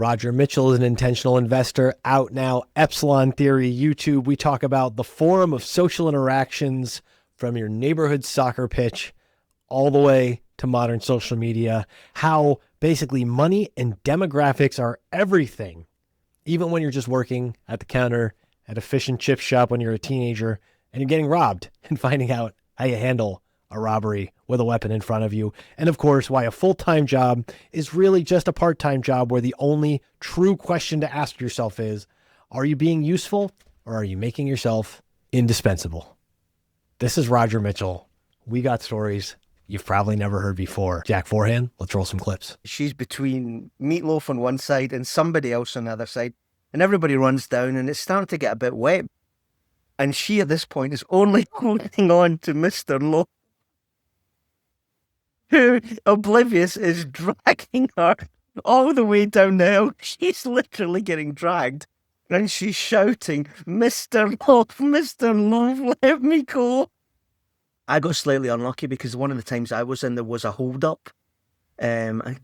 Roger Mitchell is an intentional investor, out now, Epsilon Theory, YouTube. We talk about the forum of social interactions from your neighborhood soccer pitch all the way to modern social media, how basically money and demographics are everything, even when you're just working at the counter at a fish and chip shop when you're a teenager and you're getting robbed and finding out how you handle a robbery with a weapon in front of you. And of course, why a full-time job is really just a part-time job where the only true question to ask yourself is, are you being useful or are you making yourself indispensable? This is Roger Mitchell. We got stories you've probably never heard before. Jack Forehand, let's roll some clips. She's between Meatloaf on one side and somebody else on the other side. And everybody runs down and it's starting to get a bit wet. And she at this point is only holding on to Mr. Loaf, who, oblivious, is dragging her all the way down the hill. She's literally getting dragged. And she's shouting, Mr. Loaf, let me go. I got slightly unlucky because one of the times I was in, there was a hold-up. A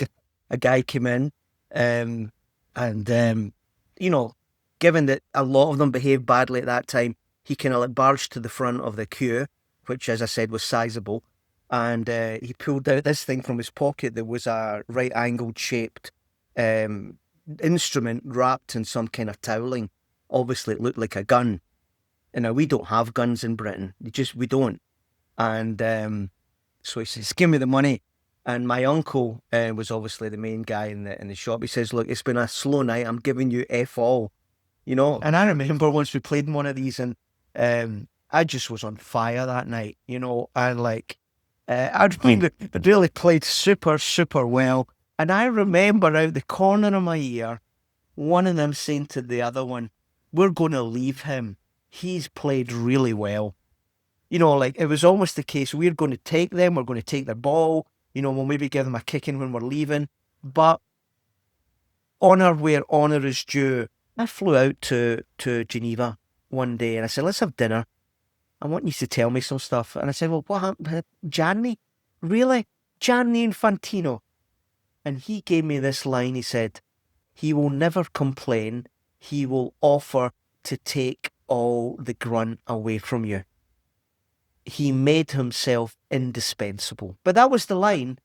guy came in and you know, given that a lot of them behaved badly at that time, he kind of like barged to the front of the queue, which, as I said, was sizable. And he pulled out this thing from his pocket that was a right-angled shaped instrument wrapped in some kind of toweling. Obviously, it looked like a gun. And now, we don't have guns in Britain. We don't. And so he says, give me the money. And my uncle was obviously the main guy in the shop. He says, look, it's been a slow night. I'm giving you F all. You know? And I remember once we played in one of these and I just was on fire that night, you know, and like, I'd really played super, super well. And I remember out the corner of my ear, one of them saying to the other one, we're going to leave him. He's played really well. You know, like it was almost the case, we're going to take them, we're going to take their ball, you know, we'll maybe give them a kicking when we're leaving. But honour where honour is due. I flew out to Geneva one day and I said, let's have dinner. I want you to tell me some stuff. And I said, well, what happened? Gianni? Really? Gianni Infantino? And he gave me this line. He said, he will never complain. He will offer to take all the grunt away from you. He made himself indispensable. But that was the line.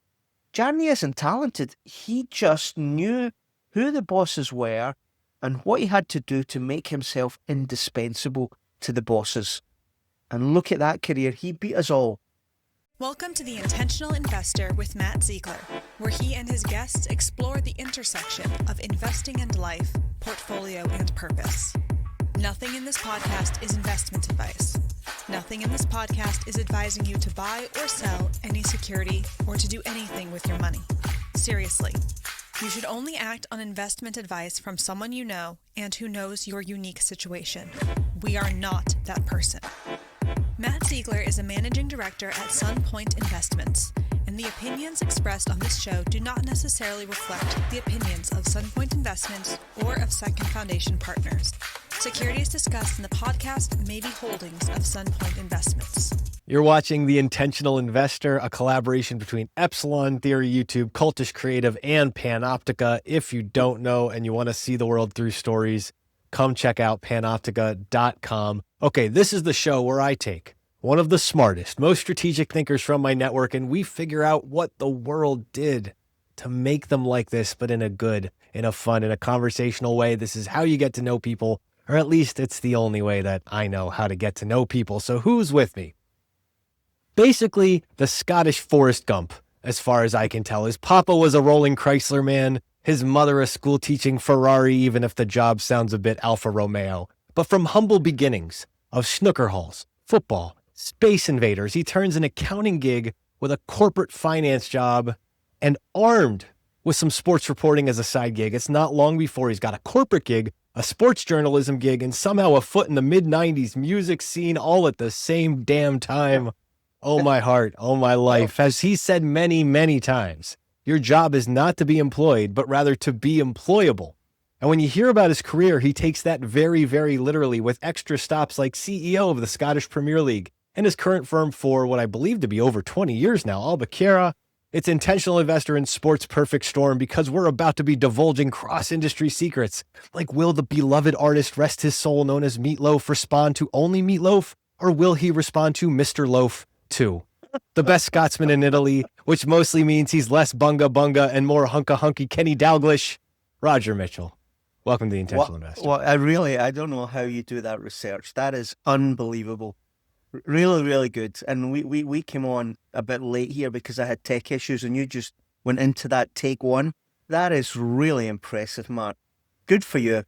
Gianni isn't talented. He just knew who the bosses were and what he had to do to make himself indispensable to the bosses. And look at that career. He beat us all. Welcome to The Intentional Investor with Matt Ziegler, where he and his guests explore the intersection of investing and life, portfolio, and purpose. Nothing in this podcast is investment advice. Nothing in this podcast is advising you to buy or sell any security or to do anything with your money. Seriously, you should only act on investment advice from someone you know and who knows your unique situation. We are not that person. Matt Ziegler is a managing director at Sunpoint Investments, and the opinions expressed on this show do not necessarily reflect the opinions of Sunpoint Investments or of Second Foundation Partners. Securities discussed in the podcast may be holdings of Sunpoint Investments. You're watching The Intentional Investor, a collaboration between Epsilon Theory YouTube, Cultish Creative, and Panoptica. If you don't know and you want to see the world through stories, come check out panoptica.com. Okay, this is the show where I take one of the smartest, most strategic thinkers from my network, and we figure out what the world did to make them like this, but in a good, in a fun, in a conversational way. This is how you get to know people, or at least it's the only way that I know how to get to know people. So who's with me? Basically, the Scottish Forrest Gump, as far as I can tell. His papa was a rolling Chrysler man, his mother a school-teaching Ferrari, even if the job sounds a bit Alfa Romeo. But from humble beginnings of snooker halls, football, Space Invaders, he turns an accounting gig with a corporate finance job and armed with some sports reporting as a side gig. It's not long before he's got a corporate gig, a sports journalism gig, and somehow a foot in the mid-90s music scene all at the same damn time. Oh, my heart, oh, my life. As he said many, many times, your job is not to be employed, but rather to be employable. And when you hear about his career, he takes that very, very literally, with extra stops like CEO of the Scottish Premier League and his current firm for what I believe to be over 20 years now, Albacora, It's Intentional Investor in Sports Perfect Storm because we're about to be divulging cross-industry secrets. Like, will the beloved artist rest his soul known as Meatloaf respond to only Meatloaf, or will he respond to Mr. Loaf too? The best Scotsman in Italy, which mostly means he's less bunga bunga and more hunka hunky Kenny Dalglish, Roger Mitchell. Welcome to the Intentional Investor. Well, I don't know how you do that research. That is unbelievable. Really, really good. And we came on a bit late here because I had tech issues and you just went into that take one. That is really impressive, Mark. Good for you.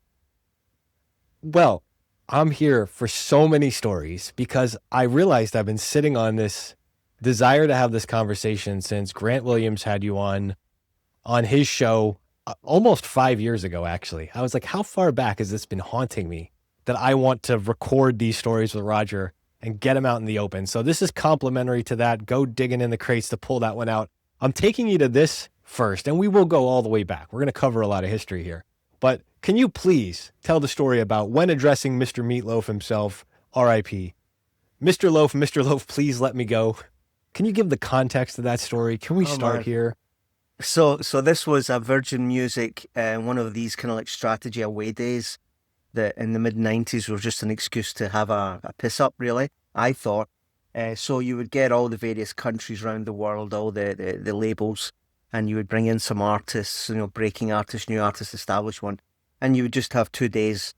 Well, I'm here for so many stories because I realized I've been sitting on this desire to have this conversation since Grant Williams had you on his show almost 5 years ago, actually. I was like, how far back has this been haunting me that I want to record these stories with Roger and get them out in the open? So this is complimentary to that. Go digging in the crates to pull that one out. I'm taking you to this first, and we will go all the way back. We're going to cover a lot of history here. But can you please tell the story about when addressing Mr. Meatloaf himself, R.I.P. Mr. Loaf, please let me go. Can you give the context of that story? Can we start here? So this was a Virgin Music, one of these kind of like strategy away days that in the mid-90s were just an excuse to have a piss-up, really, I thought. So you would get all the various countries around the world, all the labels, and you would bring in some artists, breaking artists, new artists, established one, and you would just have 2 days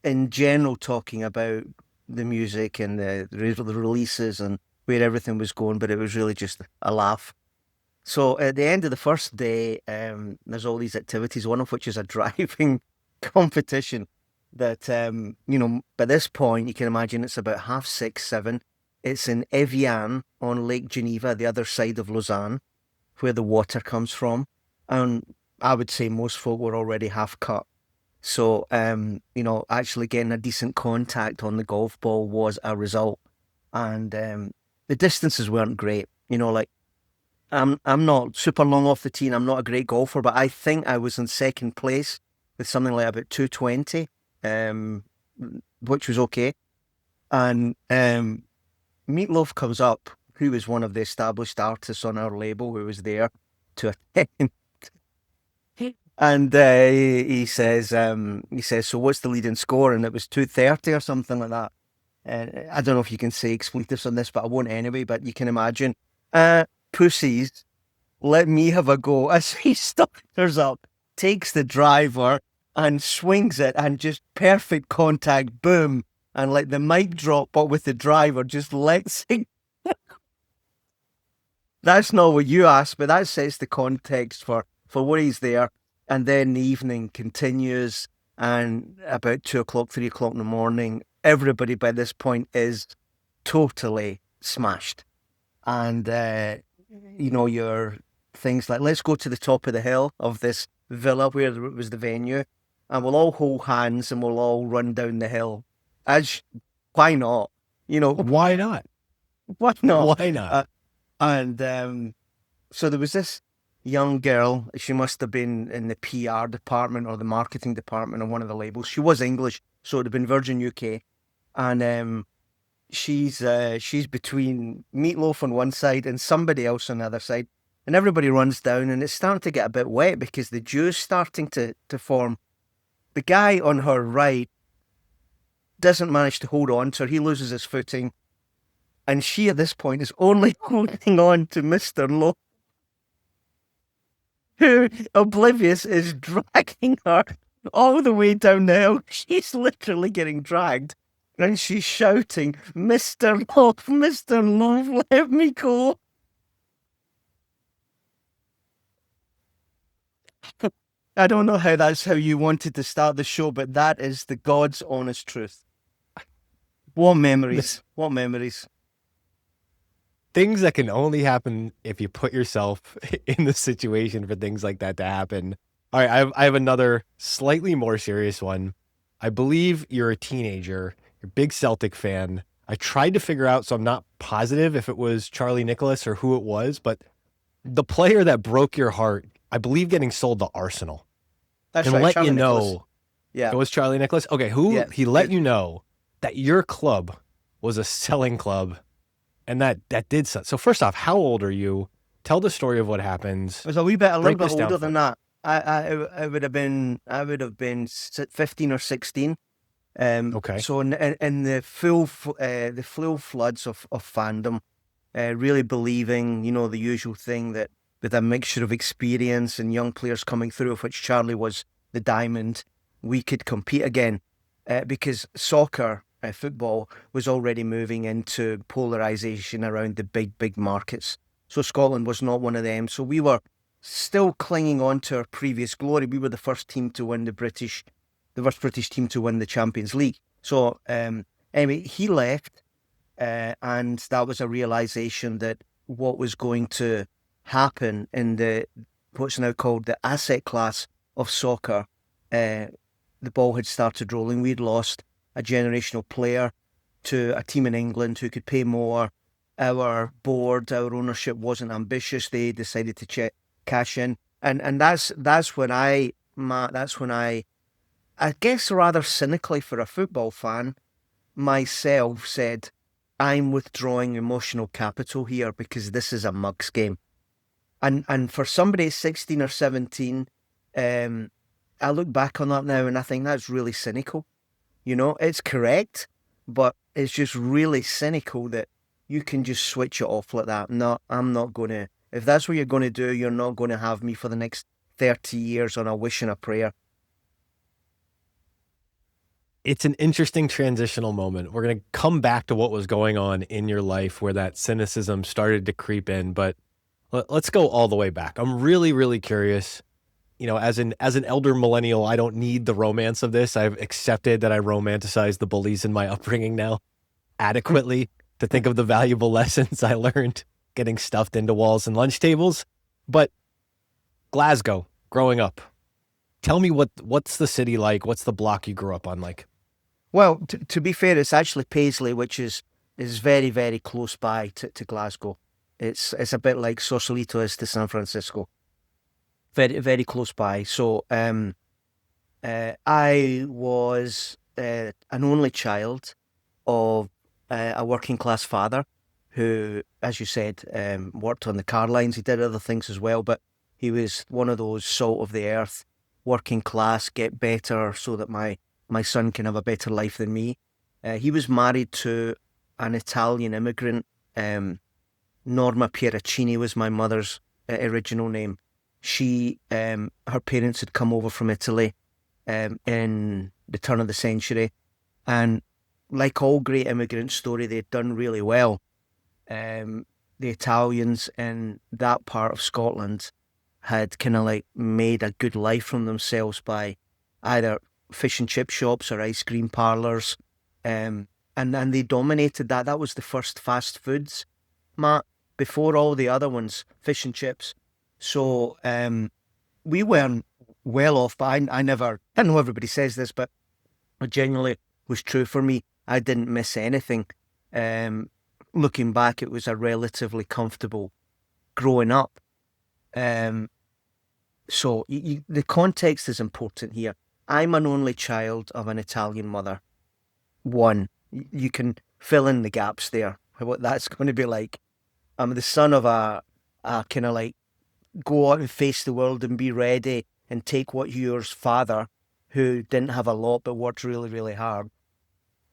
in general talking about the music and the releases and where everything was going, but it was really just a laugh. So at the end of the first day, there's all these activities, one of which is a driving competition that, by this point, you can imagine it's about 6:30, 7. It's in Evian on Lake Geneva, the other side of Lausanne, where the water comes from. And I would say most folk were already half cut. So, actually getting a decent contact on the golf ball was a result. And the distances weren't great. I'm not super long off the tee and I'm not a great golfer, but I think I was in second place with something like about 220, which was okay. And Meatloaf comes up, who was one of the established artists on our label who was there to attend. And he says, so what's the leading score? And it was 230 or something like that. I don't know if you can say expletives on this, but I won't anyway, but you can imagine. Pussies, let me have a go. As he stutters up, takes the driver and swings it and just perfect contact, boom. And like the mic drop, but with the driver, just lets it. That's not what you asked, but that sets the context for what he's there. And then the evening continues, and about 2 o'clock, 3 o'clock in the morning, everybody by this point is totally smashed. And, your things like, let's go to the top of the hill of this villa where it was the venue, and we'll all hold hands and we'll all run down the hill. Why not? Why not? Why not? Why not? So there was this young girl. She must have been in the PR department or the marketing department of one of the labels. She was English, so it would have been Virgin UK. And she's between Meatloaf on one side and somebody else on the other side. And everybody runs down, and it's starting to get a bit wet because the dew's starting to form. The guy on her right doesn't manage to hold on to her. He loses his footing. And she, at this point, is only holding on to Mr. Lowe, who, oblivious, is dragging her all the way down the hill. She's literally getting dragged. And she's shouting, Mr. Love, let me go. I don't know how that's how you wanted to start the show, but that is the God's honest truth. What memories. What memories. Things that can only happen if you put yourself in the situation for things like that to happen. All right, I have another slightly more serious one. I believe you're a teenager. You're a big Celtic fan. I tried to figure out, so I'm not positive if it was Charlie Nicholas or who it was, but the player that broke your heart, I believe getting sold to Arsenal. That's and right, let Charlie you know. Nicholas. Yeah. It was Charlie Nicholas? Okay, he let you know that your club was a selling club and that did so. So first off, how old are you? Tell the story of what happens. I was a little Break bit this down older for than me. that. I would have been 15 or 16. Okay. So in the full floods of fandom, really believing, the usual thing that with a mixture of experience and young players coming through, of which Charlie was the diamond, we could compete again, because soccer, football, was already moving into polarization around the big markets. So Scotland was not one of them. So we were still clinging on to our previous glory. We were the first team to win the first British team to win the Champions League. So anyway, he left, and that was a realization that what was going to happen in what's now called the asset class of soccer, the ball had started rolling. We'd lost a generational player to a team in England who could pay more. Our board, our ownership wasn't ambitious. They decided to cash in, and that's when I guess rather cynically for a football fan, myself said, I'm withdrawing emotional capital here because this is a mugs game. And for somebody 16 or 17, I look back on that now and I think that's really cynical. It's correct, but it's just really cynical that you can just switch it off like that. No, I'm not going to. If that's what you're going to do, you're not going to have me for the next 30 years on a wish and a prayer. It's an interesting transitional moment. We're going to come back to what was going on in your life where that cynicism started to creep in, but let's go all the way back. I'm really, really curious. As an elder millennial, I don't need the romance of this. I've accepted that I romanticize the bullies in my upbringing now adequately to think of the valuable lessons I learned getting stuffed into walls and lunch tables. But Glasgow, growing up, tell me what's the city like? What's the block you grew up on like? Well, to be fair, it's actually Paisley, which is very, very close by to Glasgow. It's a bit like Sausalito is to San Francisco. Very, very close by. So I was an only child of a working class father who, as you said, worked on the car lines. He did other things as well, but he was one of those salt of the earth, working class, get better so that my son can have a better life than me. He was married to an Italian immigrant. Norma Pieracini was my mother's original name. Her parents had come over from Italy in the turn of the century, and like all great immigrant story, they'd done really well. The Italians in that part of Scotland had kind of like made a good life from themselves by either fish and chip shops or ice cream parlours, and they dominated that. That was the first fast foods, Matt, before all the other ones, fish and chips. So we weren't well off, but I know everybody says this, but it genuinely was true for me. I didn't miss anything. Looking back, it was a relatively comfortable growing up. So the context is important here. I'm an only child of an Italian mother. One, you can fill in the gaps there, what that's going to be like. I'm the son of a kind of like go out and face the world and be ready and take what yours father, who didn't have a lot but worked really, really hard.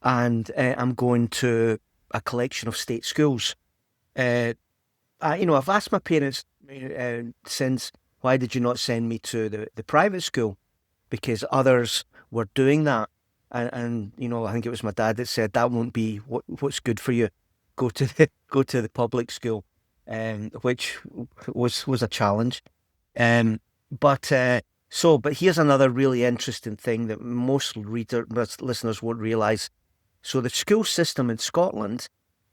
And I'm going to a collection of state schools. I've asked my parents since, why did you not send me to the private school? Because others were doing that. And I think it was my dad that said, that won't be what's good for you. Go to the public school, which was a challenge. But here's another really interesting thing that most listeners won't realise. So the school system in Scotland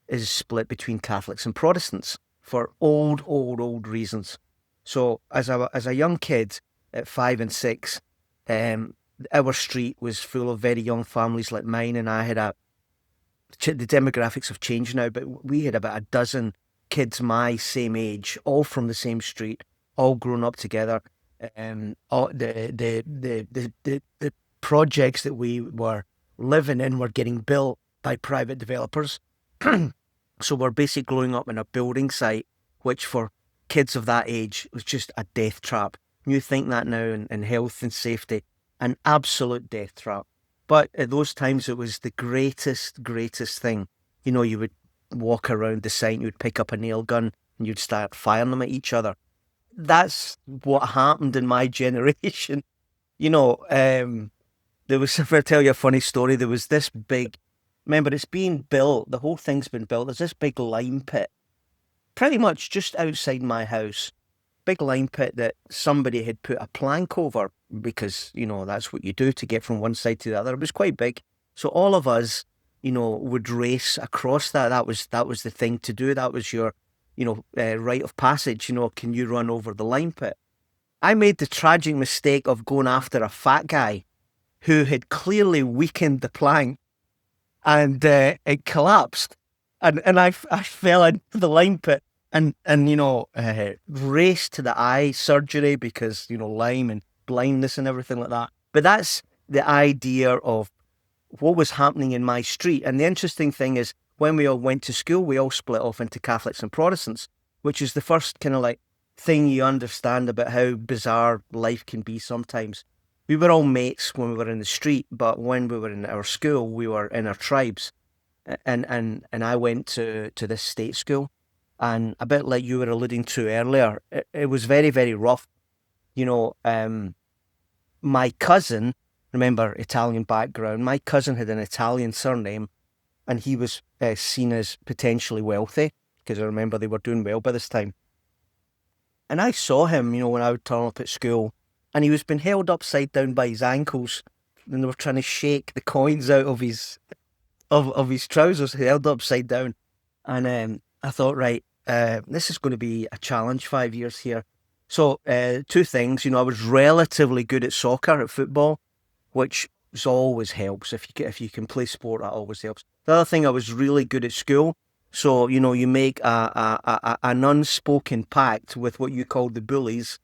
is split between Catholics and Protestants for old reasons. So as a young kid at 5 and 6, our street was full of very young families like mine, and I had the demographics have changed now, but we had about a dozen kids my same age, all from the same street, all grown up together. All the projects that we were living in were getting built by private developers. So we're basically growing up in a building site, which for kids of that age was just a death trap. You think that now in health and safety, an absolute death trap. But at those times, it was the greatest thing. You know, you would walk around the site, you would pick up a nail gun, and you'd start firing them at each other. That's what happened in my generation. You know, there was, if I tell you a funny story, there was this big, remember, it's being built, the whole thing's been built, there's this big lime pit, pretty much just outside my house. Big lime pit that somebody had put a plank over because, you know, that's what you do to get from one side to the other. It was quite big. So all of us, you know, would race across that. That was the thing to do. That was your, you know, rite of passage. You know, can you run over the lime pit? I made the tragic mistake of going after a fat guy who had clearly weakened the plank, and it collapsed. And I fell into the lime pit. And you know, raced to the eye surgery because, you know, Lyme and blindness and everything like that. But that's the idea of what was happening in my street. And the interesting thing is, when we all went to school, we all split off into Catholics and Protestants, which is the first kind of like thing you understand about how bizarre life can be sometimes. We were all mates when we were in the street, but when we were in our school, we were in our tribes. And I went to this state school. And a bit like you were alluding to earlier, it was very, very rough. You know, my cousin, remember, Italian background, my cousin had an Italian surname, and he was seen as potentially wealthy, because I remember they were doing well by this time. And I saw him, you know, when I would turn up at school, and he was being held upside down by his ankles, and they were trying to shake the coins out of his trousers, held upside down. And I thought, right, this is going to be a challenge 5 years here. So two things, you know, I was relatively good at soccer, at football, which always helps. If you can play sport, that always helps. The other thing, I was really good at school. So, you know, you make an unspoken pact with what you call the bullies,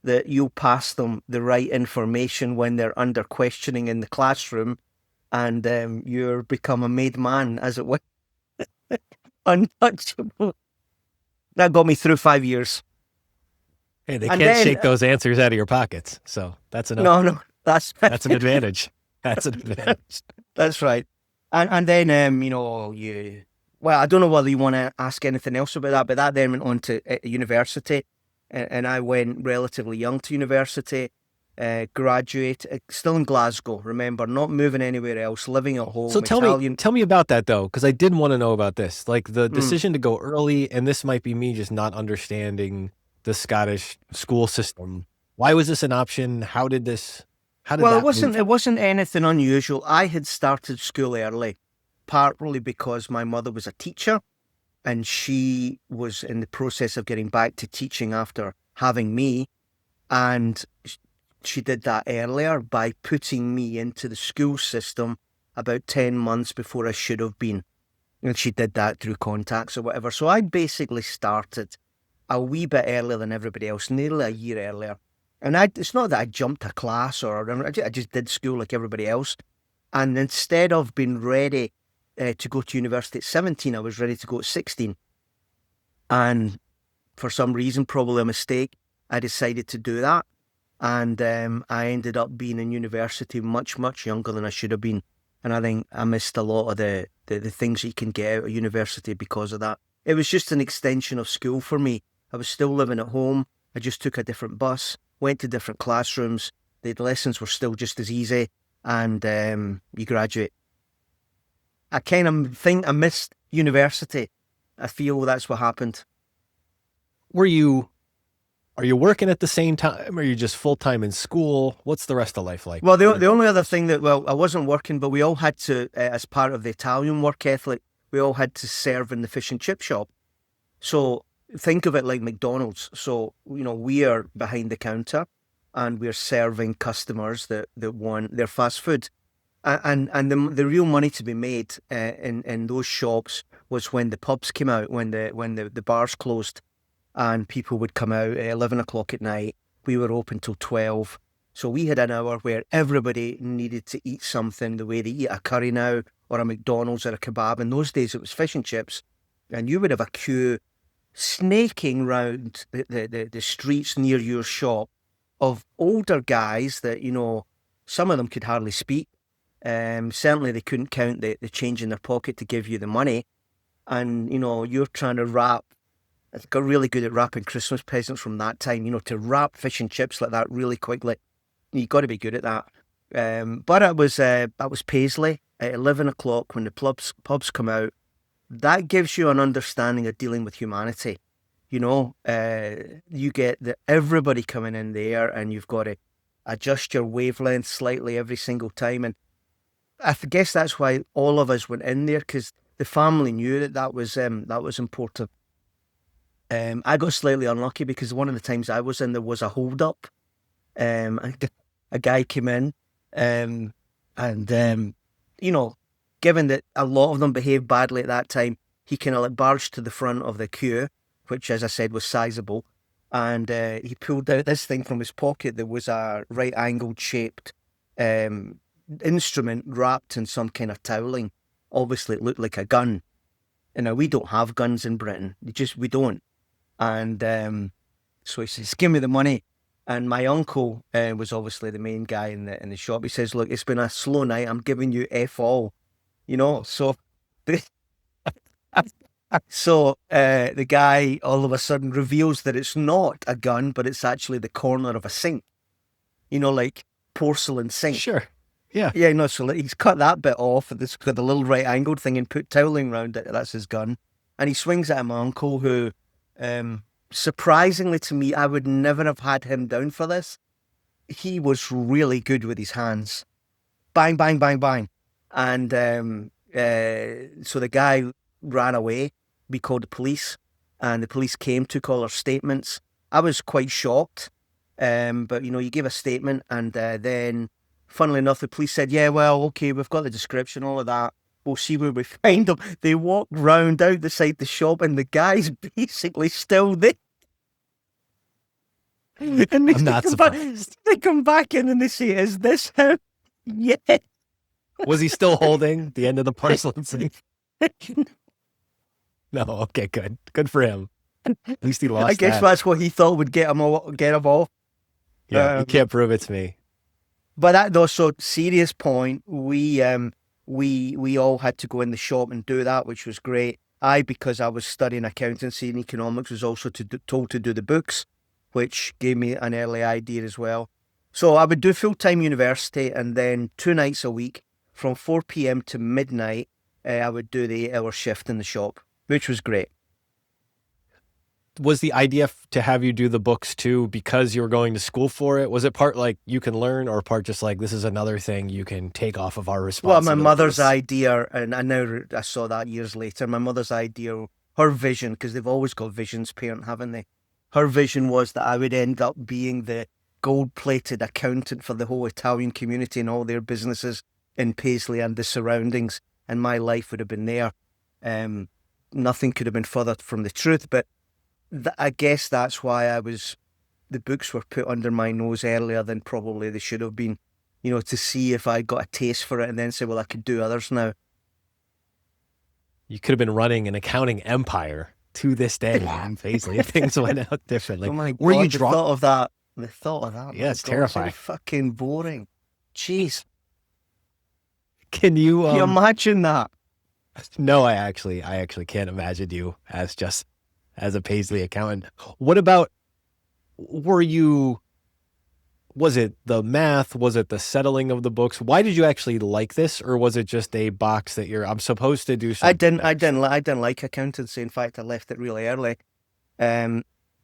that you'll pass them the right information when they're under questioning in the classroom, and you're become a made man, as it were. Untouchable. That got me through 5 years. Hey, they can't shake those answers out of your pockets, so that's enough. No, that's an advantage. That's an advantage. That's right. And then, you know, well, I don't know whether you want to ask anything else about that, but that then went on to university, and I went relatively young to university, graduate, still in Glasgow, remember, not moving anywhere else, living at home. So tell me about that, though, because I did want to know about this, like the decision to go early, and this might be me just not understanding the Scottish school system. Why was this an option? How did it wasn't anything unusual. I had started school early, partly because my mother was a teacher, and she was in the process of getting back to teaching after having me, and she did that earlier by putting me into the school system about 10 months before I should have been. And she did that through contacts or whatever. So I basically started a wee bit earlier than everybody else, nearly a year earlier. And it's not that I jumped a class I just did school like everybody else. And instead of being ready to go to university at 17, I was ready to go at 16. And for some reason, probably a mistake, I decided to do that. And I ended up being in university much, much younger than I should have been. And I think I missed a lot of the things you can get out of university because of that. It was just an extension of school for me. I was still living at home. I just took a different bus, went to different classrooms. The lessons were still just as easy. And you graduate. I kind of think I missed university. I feel that's what happened. Are you working at the same time? Are you just full-time in school? What's the rest of life like? Well, the only other thing I wasn't working, but we all had to, as part of the Italian work ethic, we all had to serve in the fish and chip shop. So think of it like McDonald's. So, you know, we are behind the counter and we're serving customers that want their fast food. And the real money to be made in those shops was when the pubs came out, when the bars closed. And people would come out at 11 o'clock at night. We were open till 12. So we had an hour where everybody needed to eat something the way they eat a curry now, or a McDonald's or a kebab. In those days, it was fish and chips. And you would have a queue snaking round the streets near your shop of older guys that, some of them could hardly speak. Certainly they couldn't count the change in their pocket to give you the money. And, you're trying to wrap. I got really good at wrapping Christmas presents from that time, to wrap fish and chips like that really quickly. You've got to be good at that. But it was Paisley at 11 o'clock when the pubs come out. That gives you an understanding of dealing with humanity. You get everybody coming in there, and you've got to adjust your wavelength slightly every single time. And I guess that's why all of us went in there, because the family knew that was important. I got slightly unlucky because one of the times I was in, there was a hold up. A guy came in, and given that a lot of them behaved badly at that time, he kind of barged to the front of the queue, which, as I said, was sizable, and he pulled out this thing from his pocket that was a right-angled shaped instrument wrapped in some kind of toweling. Obviously, it looked like a gun. We don't have guns in Britain. We don't. And so he says, "Give me the money." And my uncle was obviously the main guy in the shop. He says, "Look, it's been a slow night. I'm giving you F all." So the guy all of a sudden reveals that it's not a gun, but it's actually the corner of a sink. Like porcelain sink. Sure. Yeah. Yeah, so he's cut that bit off, and got the little right-angled thing, and put toweling around it. That's his gun. And he swings at my uncle, who, surprisingly to me, I would never have had him down for this. He was really good with his hands. Bang, bang, bang, bang. And so the guy ran away. We called the police, and the police came, took all our statements. I was quite shocked, but you give a statement, and then, funnily enough, the police said, "Yeah, well, okay, we've got the description, all of that. We'll see where we find him." They walked round out the side of the shop, and the guy's basically still there. And I'm not surprised. They come back in and they say, "Is this him?" Yeah. Was he still holding the end of the porcelain sink? No. Okay, good. Good for him. At least he lost I guess that. that's what he thought would get him off. Yeah, you can't prove it to me. But that though, so serious point, we all had to go in the shop and do that, which was great. Because I was studying accountancy and economics, was also told to do the books, which gave me an early idea as well. So I would do full-time university, and then 2 nights a week from 4 p.m. to midnight, I would do the 8-hour shift in the shop, which was great. Was the idea to have you do the books too because you were going to school for it? Was it part like you can learn, or part just like this is another thing you can take off of our Well, responsibilities? my mother's idea, and I saw that years later, my mother's idea, her vision, because they've always got visions, parent, haven't they? Her vision was that I would end up being the gold-plated accountant for the whole Italian community and all their businesses in Paisley and the surroundings, and my life would have been there. Nothing could have been further from the truth, but I guess that's why the books were put under my nose earlier than probably they should have been, to see if I got a taste for it, and then say, well, I could do others now. You could have been running an accounting empire to this day in Paisley if things went out differently. Oh my God, Were you the drunk? thought of that. The thought of that. Yeah, my it's God, terrifying. So fucking boring. Jeez. Can you Can you imagine that? No, I actually can't imagine you as a Paisley accountant. What about, was it the math? Was it the settling of the books? Why did you actually like this? Or was it just a box that I'm supposed to do something? I didn't like accountancy. In fact, I left it really early.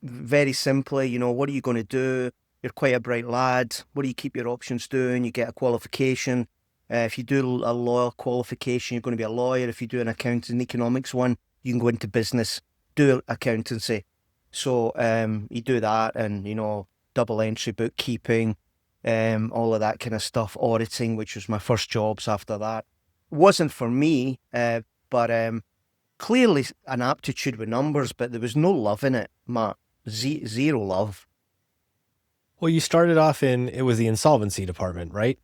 Very simply, what are you going to do? You're quite a bright lad. What do you keep your options doing? You get a qualification. If you do a law qualification, you're going to be a lawyer. If you do an accounting economics one, you can go into business, do accountancy. So you do that, and double entry bookkeeping, all of that kind of stuff, auditing, which was my first jobs after that. Wasn't for me, but clearly an aptitude with numbers, but there was no love in it, Matt. Zero love. Well, you started off it was the insolvency department, right?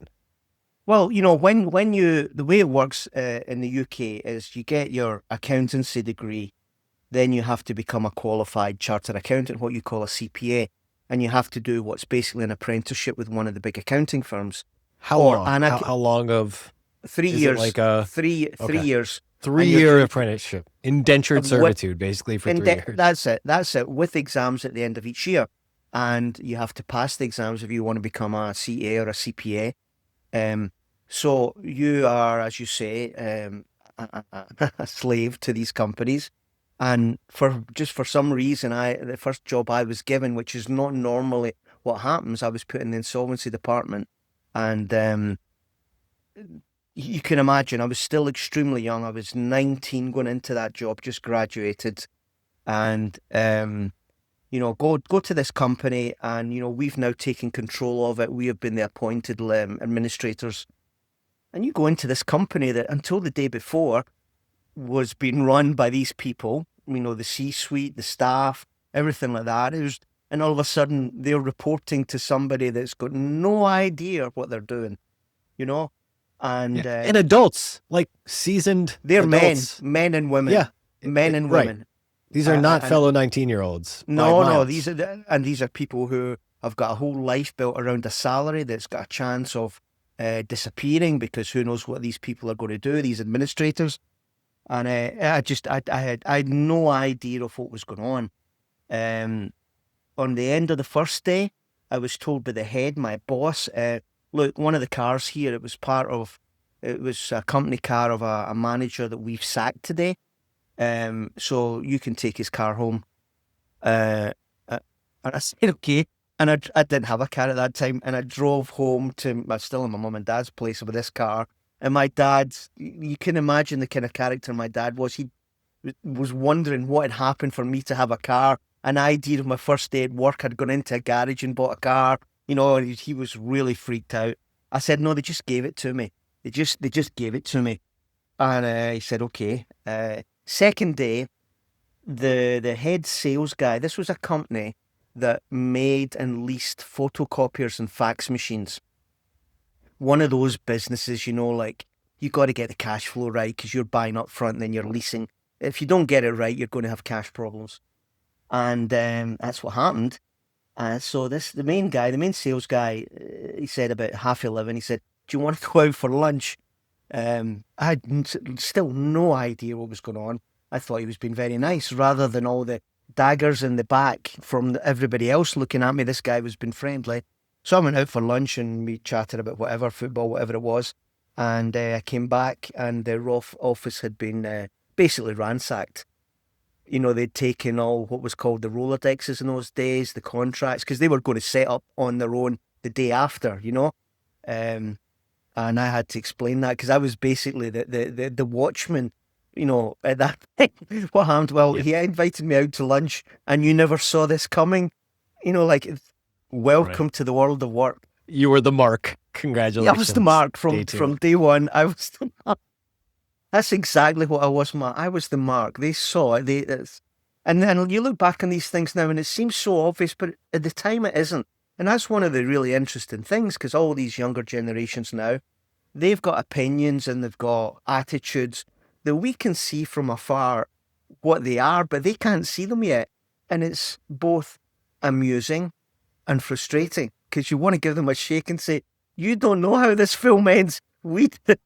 Well, when the way it works in the UK is you get your accountancy degree, Then you have to become a qualified chartered accountant, what you call a CPA, and you have to do what's basically an apprenticeship with one of the big accounting firms. How Or long? an How long of 3 is it years, like a three okay. years, and 3-year you're apprenticeship, indentured what, servitude, basically for and 3 years? that's it, with exams at the end of each year, and you have to pass the exams if you want to become a CA or a CPA. So you are, as you say, a slave to these companies. And for some reason, the first job I was given, which is not normally what happens, I was put in the insolvency department. And you can imagine, I was still extremely young. I was 19 going into that job, just graduated. And, go to this company, and, we've now taken control of it. We have been the appointed administrators. And you go into this company that until the day before was being run by these people, the C-suite, the staff, everything like that. And all of a sudden they're reporting to somebody that's got no idea what they're doing, and And adults, like seasoned they're adults. men and women. Yeah. Men and Right. women. These are not And- fellow 19-year-olds. No, these are people who have got a whole life built around a salary that's got a chance of disappearing, because who knows what these people are going to do, these administrators. And I had no idea of what was going on. On the end of the first day, I was told by the head, my boss, look, one of the cars here, it was a company car of a manager that we've sacked today. So you can take his car home. And I said, okay. And I didn't have a car at that time. And I drove home I was still in my mum and dad's place with this car. And my dad, you can imagine the kind of character my dad was. He was wondering what had happened for me to have a car. An idea of my first day at work, I'd gone into a garage and bought a car, and he was really freaked out. I said, no, they just gave it to me. They just gave it to me. And he said, okay. Second day, the head sales guy, this was a company that made and leased photocopiers and fax machines. One of those businesses, like you got to get the cash flow right, because you're buying up front and then you're leasing. If you don't get it right, you're going to have cash problems. And that's what happened. So the main sales guy, he said about 11:30, he said, do you want to go out for lunch? I had still no idea what was going on. I thought he was being very nice, rather than all the daggers in the back from everybody else looking at me. This guy was being friendly. So I went out for lunch and we chatted about whatever, football, whatever it was. And I came back and the office had been basically ransacked. They'd taken all what was called the Rolodexes in those days, the contracts, because they were going to set up on their own the day after, and I had to explain that, because I was basically the watchman, at that thing. What happened? Well, He invited me out to lunch, and you never saw this coming, welcome to the world of work. You were the mark. Congratulations. Yeah, I was the mark from day one. I was the mark. That's exactly what I was, Mark. I was the mark. They saw it. And then you look back on these things now and it seems so obvious, but at the time it isn't. And that's one of the really interesting things, because all these younger generations now, they've got opinions and they've got attitudes that we can see from afar what they are, but they can't see them yet. And it's both amusing and frustrating, because you want to give them a shake and say, you don't know how this film ends. We did.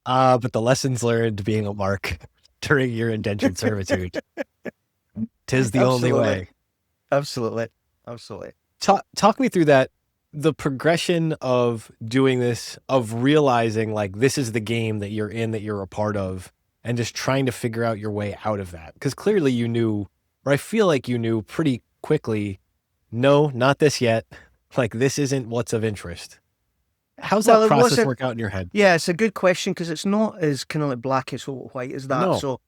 But the lessons learned being a mark during your indentured servitude. 'Tis the only way. Absolutely. Talk me through that, the progression of doing this, of realizing like this is the game that you're in, that you're a part of, and just trying to figure out your way out of that. Because clearly you knew, or I feel like you knew pretty quickly, no, not this yet. Like this isn't what's of interest. How's that process work out in your head? Yeah, it's a good question, because it's not as kind of like black as white as that. No. So,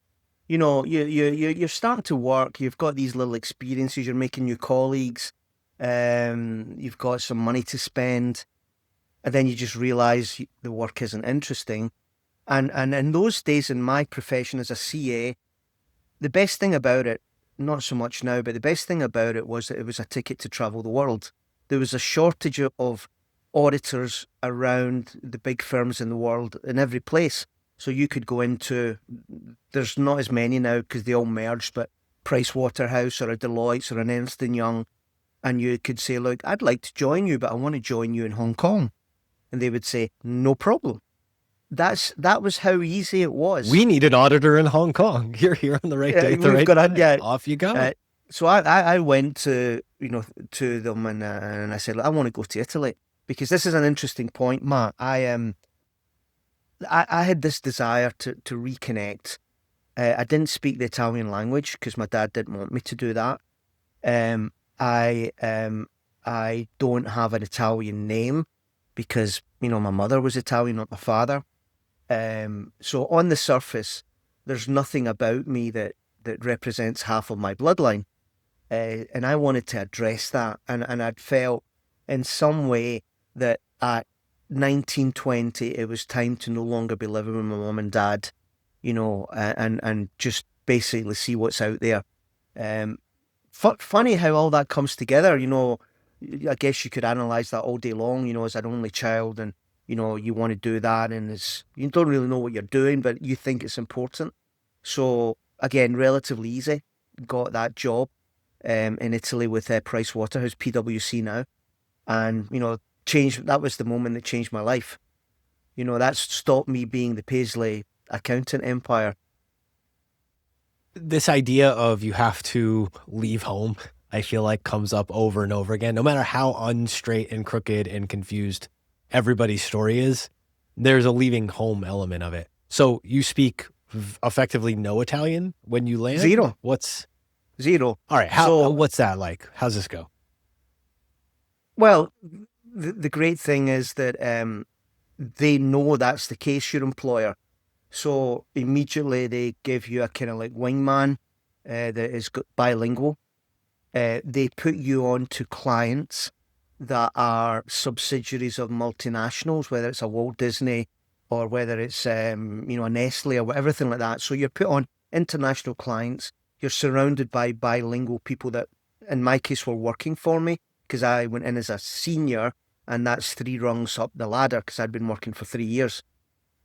you're starting to work. You've got these little experiences. You're making new colleagues. You've got some money to spend, and then you just realize the work isn't interesting. And in those days in my profession as a CA, the best thing about it, not so much now, but the best thing about it was that it was a ticket to travel the world. There was a shortage of auditors around the big firms in the world in every place. So you could go into, there's not as many now because they all merged, but Price Waterhouse or a Deloitte's or an Ernst & Young, and you could say, look, I'd like to join you, but I want to join you in Hong Kong. And they would say, no problem. That was how easy it was. We need an auditor in Hong Kong. You're here on the right day. At the right time. Off you go. So I went to them and I said, look, I want to go to Italy, because this is an interesting point, Matt. I had this desire to reconnect. I didn't speak the Italian language because my dad didn't want me to do that. I don't have an Italian name because my mother was Italian, not my father. So on the surface, there's nothing about me that represents half of my bloodline. And I wanted to address that. And I'd felt in some way that at 19, 20, it was time to no longer be living with my mum and dad, and just basically see what's out there. Funny how all that comes together, I guess you could analyse that all day long, as an only child, and you want to do that, and you don't really know what you're doing, but you think it's important. So again, relatively easy. Got that job in Italy with Price Waterhouse, PwC now, and changed. That was the moment that changed my life. That stopped me being the Paisley accountant empire. This idea of you have to leave home, I feel like, comes up over and over again. No matter how unstraight and crooked and confused everybody's story is, there's a leaving home element of it. So you speak effectively no Italian when you land? Zero. What's zero? All right. What's that like? How's this go? Well, the great thing is that they know that's the case, your employer. So immediately they give you a kind of like wingman that is bilingual. They put you on to clients that are subsidiaries of multinationals, whether it's a Walt Disney or whether it's a Nestle or everything like that. So you're put on international clients. You're surrounded by bilingual people that, in my case, were working for me, because I went in as a senior, and that's 3 rungs up the ladder because I'd been working for 3 years.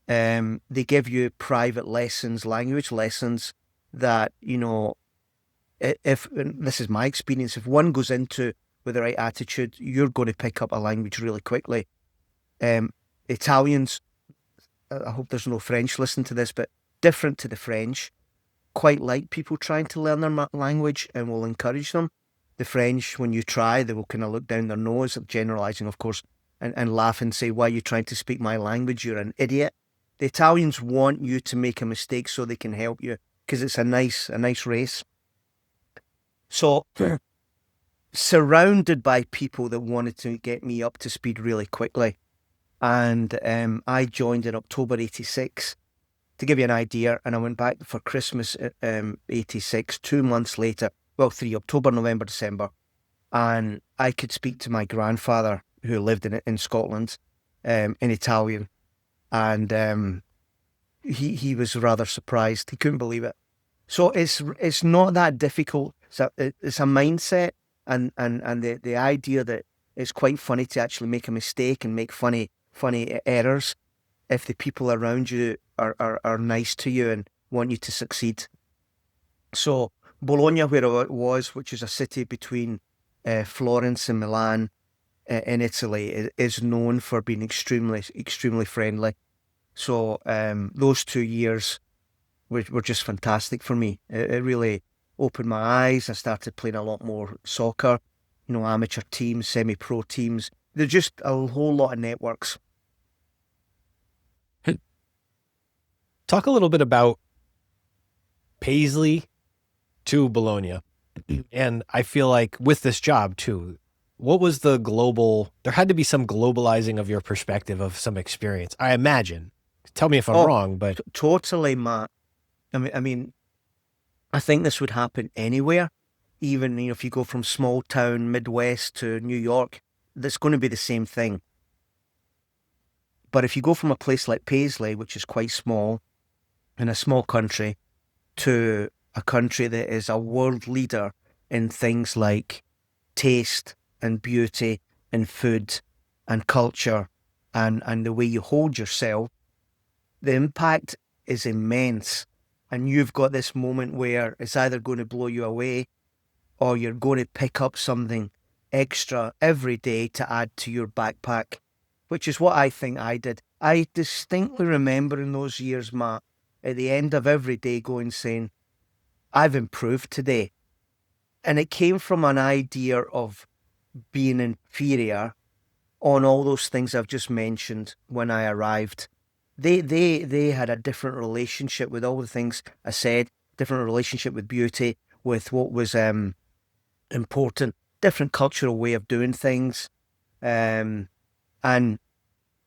They give you private lessons, language lessons that, if this is my experience, if one goes into with the right attitude, you're going to pick up a language really quickly. Italians, I hope there's no French listening to this, but different to the French, quite like people trying to learn their language and will encourage them. The French, when you try, they will kind of look down their nose, generalising, of course, and laugh and say, why are you trying to speak my language? You're an idiot. The Italians want you to make a mistake so they can help you, because it's a nice race. So, surrounded by people that wanted to get me up to speed really quickly. And I joined in October 86, to give you an idea, and I went back for Christmas 86, 2 months later, 3, October, November, December, and I could speak to my grandfather, who lived in Scotland, in Italian, and he was rather surprised. He couldn't believe it. So it's not that difficult. It's a mindset, and the idea that it's quite funny to actually make a mistake and make funny errors if the people around you are nice to you and want you to succeed. So Bologna, where it was, which is a city between Florence and Milan in Italy, is known for being extremely friendly. So those 2 years were just fantastic for me. It really opened my eyes. I started playing a lot more soccer, amateur teams, semi-pro teams. There's just a whole lot of networks. Talk a little bit about Paisley to Bologna. And I feel like with this job too, what was there had to be some globalizing of your perspective of some experience, I imagine. Tell me if I'm wrong, but totally, Matt. I mean, I think this would happen anywhere. Even if you go from small town Midwest to New York, that's going to be the same thing. But if you go from a place like Paisley, which is quite small, in a small country, to a country that is a world leader in things like taste and beauty and food and culture and the way you hold yourself, the impact is immense. And you've got this moment where it's either going to blow you away or you're going to pick up something extra every day to add to your backpack, which is what I think I did. I distinctly remember in those years, Matt, at the end of every day going saying, I've improved today. And it came from an idea of being inferior on all those things I've just mentioned when I arrived. They had a different relationship with all the things I said, different relationship with beauty, with what was important, different cultural way of doing things. And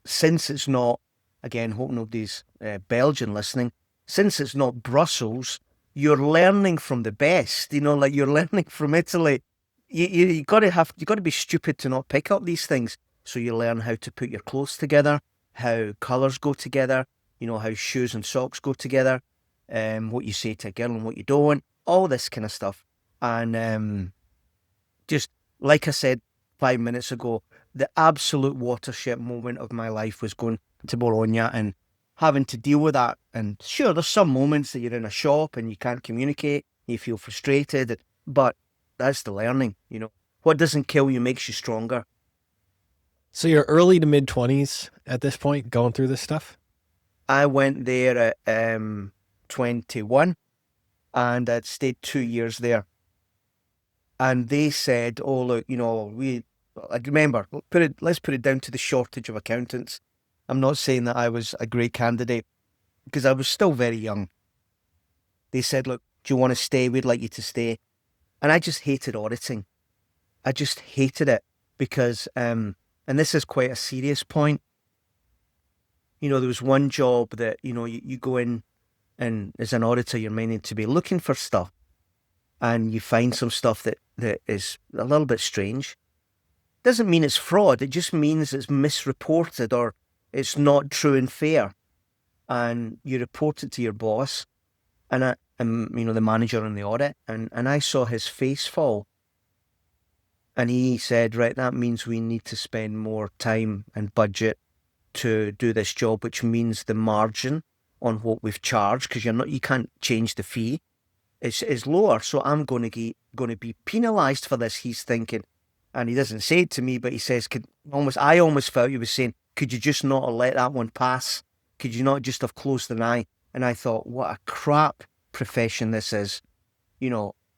since it's not, again, hope nobody's Belgian listening, since it's not Brussels, you're learning from the best, like you're learning from Italy. You got to be stupid to not pick up these things. So you learn how to put your clothes together, how colours go together, how shoes and socks go together, what you say to a girl and what you don't, all this kind of stuff. And just like I said 5 minutes ago, the absolute watershed moment of my life was going to Bologna and having to deal with that. And sure, there's some moments that you're in a shop and you can't communicate, you feel frustrated, but that's the learning, What doesn't kill you makes you stronger. So you're early to mid-20s at this point, going through this stuff? I went there at 21 and I'd stayed 2 years there. And they said, oh, look, I remember, let's put it down to the shortage of accountants. I'm not saying that I was a great candidate because I was still very young. They said, look, do you want to stay? We'd like you to stay. And I just hated auditing. I just hated it because, and this is quite a serious point. There was one job that, you go in and as an auditor, you're meant to be looking for stuff and you find some stuff that is a little bit strange. Doesn't mean it's fraud. It just means it's misreported or it's not true and fair. And you report it to your boss and the manager in the audit. And I saw his face fall. And he said, right, that means we need to spend more time and budget to do this job, which means the margin on what we've charged, because you can't change the fee, is lower. So I'm going to be penalised for this, he's thinking. And he doesn't say it to me, but he says, I almost felt he was saying, could you just not have let that one pass? Could you not just have closed an eye? And I thought, what a crap profession this is.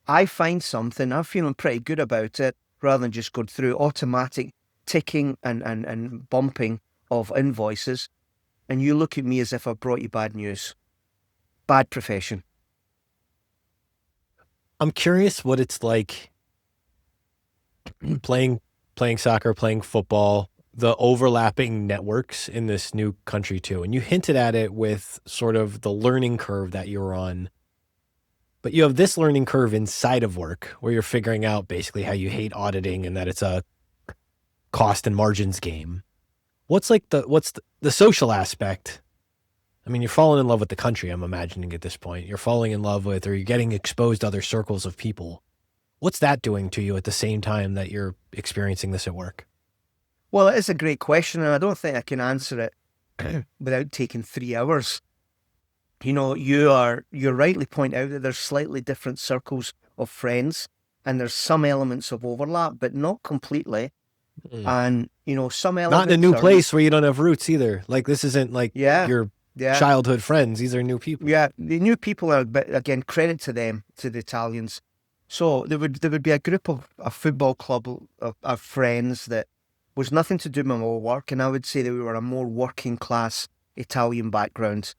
I find something, I'm feeling pretty good about it, rather than just go through automatic ticking and bumping of invoices. And you look at me as if I brought you bad news. Bad profession. I'm curious what it's like playing soccer, playing football, the overlapping networks in this new country too. And you hinted at it with sort of the learning curve that you're on. But you have this learning curve inside of work where you're figuring out basically how you hate auditing and that it's a cost and margins game. What's the social aspect? I mean, you're falling in love with the country, I'm imagining at this point. You're falling in love with, or you're getting exposed to other circles of people. What's that doing to you at the same time that you're experiencing this at work? Well, it is a great question, and I don't think I can answer it without taking 3 hours. You rightly point out that there's slightly different circles of friends, and there's some elements of overlap, but not completely. And some elements not in a new place where you don't have roots either. Like this isn't like your childhood friends. These are new people. Yeah, the new people are, but again, credit to them, to the Italians. So there would be a group of a football club of friends that was nothing to do with my work, and I would say that we were a more working class Italian background.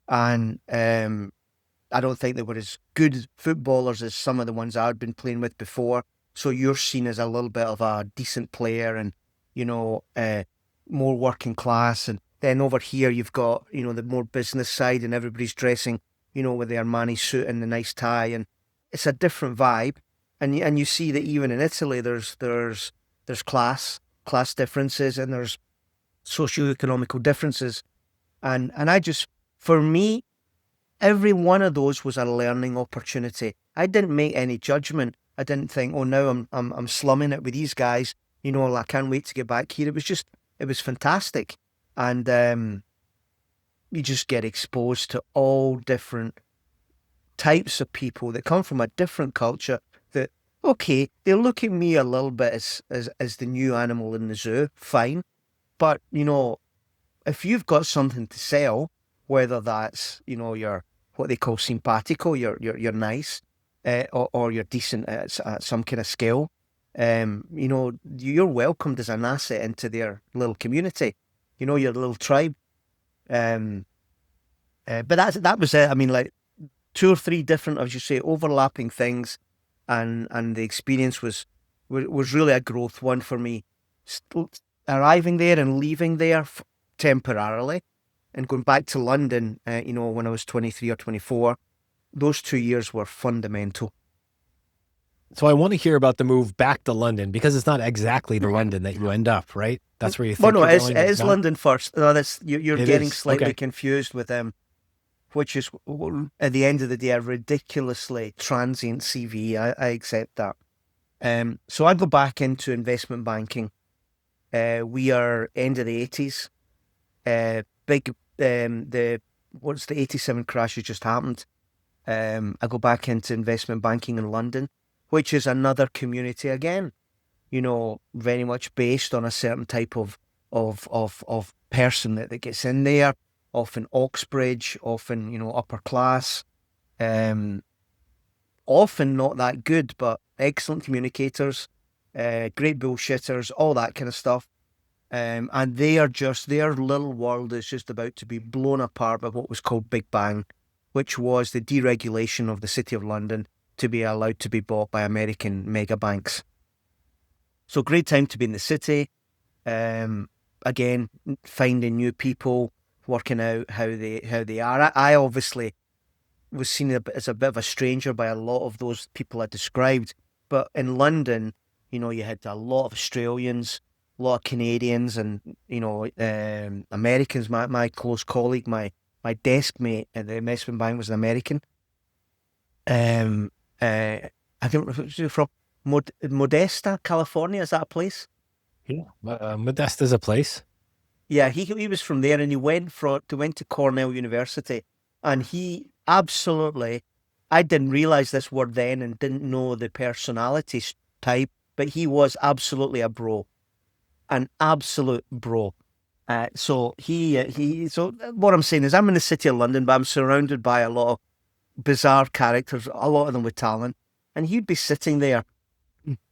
And I don't think they were as good footballers as some of the ones I'd been playing with before. So you're seen as a little bit of a decent player and, more working class. And then over here, you've got, the more business side and everybody's dressing, with the Armani suit and the nice tie. And it's a different vibe. And you see that even in Italy, there's class differences and there's socioeconomical differences. And I just, for me, every one of those was a learning opportunity. I didn't make any judgment. I didn't think, oh, now I'm slumming it with these guys. I can't wait to get back here. It was fantastic. And you just get exposed to all different types of people that come from a different culture that, okay, they look at me a little bit as the new animal in the zoo, fine. But, if you've got something to sell, whether that's, you're what they call simpatico, you're nice, or you're decent at some kind of skill, you're welcomed as an asset into their little community, your little tribe. But that was it. I mean, like 2 or 3 different, as you say, overlapping things, and the experience was really a growth one for me. Arriving there and leaving there temporarily, and going back to London, when I was 23 or 24, those 2 years were fundamental. So I want to hear about the move back to London, because it's not exactly the London that you end up, right? That's where you think Well, no, you're it going. is London first. No, you're It getting is. slightly Okay. confused with which is at the end of the day a ridiculously transient CV. I accept that. So I go back into investment banking. We are end of the 80s. Big the What's the 87 crash has just happened. I go back into investment banking in London, which is another community again, very much based on a certain type of person that gets in there, often Oxbridge, often, upper class, often not that good, but excellent communicators, great bullshitters, all that kind of stuff. And their little world is just about to be blown apart by what was called Big Bang, which was the deregulation of the City of London to be allowed to be bought by American mega banks. So great time to be in the city. Again, finding new people, working out how they are. I obviously was seen as a bit of a stranger by a lot of those people I described. But in London, you had a lot of Australians, a lot of Canadians, and Americans. My close colleague, my desk mate at the investment bank was an American. I don't know if you're from Modesta, California. Is that a place? Yeah. Modesta's a place. Yeah, he was from there, and he went to Cornell University, and he absolutely, I didn't realize this word then and didn't know the personality type, but he was absolutely a bro, an absolute bro. So what I'm saying is I'm in the City of London, but I'm surrounded by a lot of bizarre characters, a lot of them with talent, and he'd be sitting there,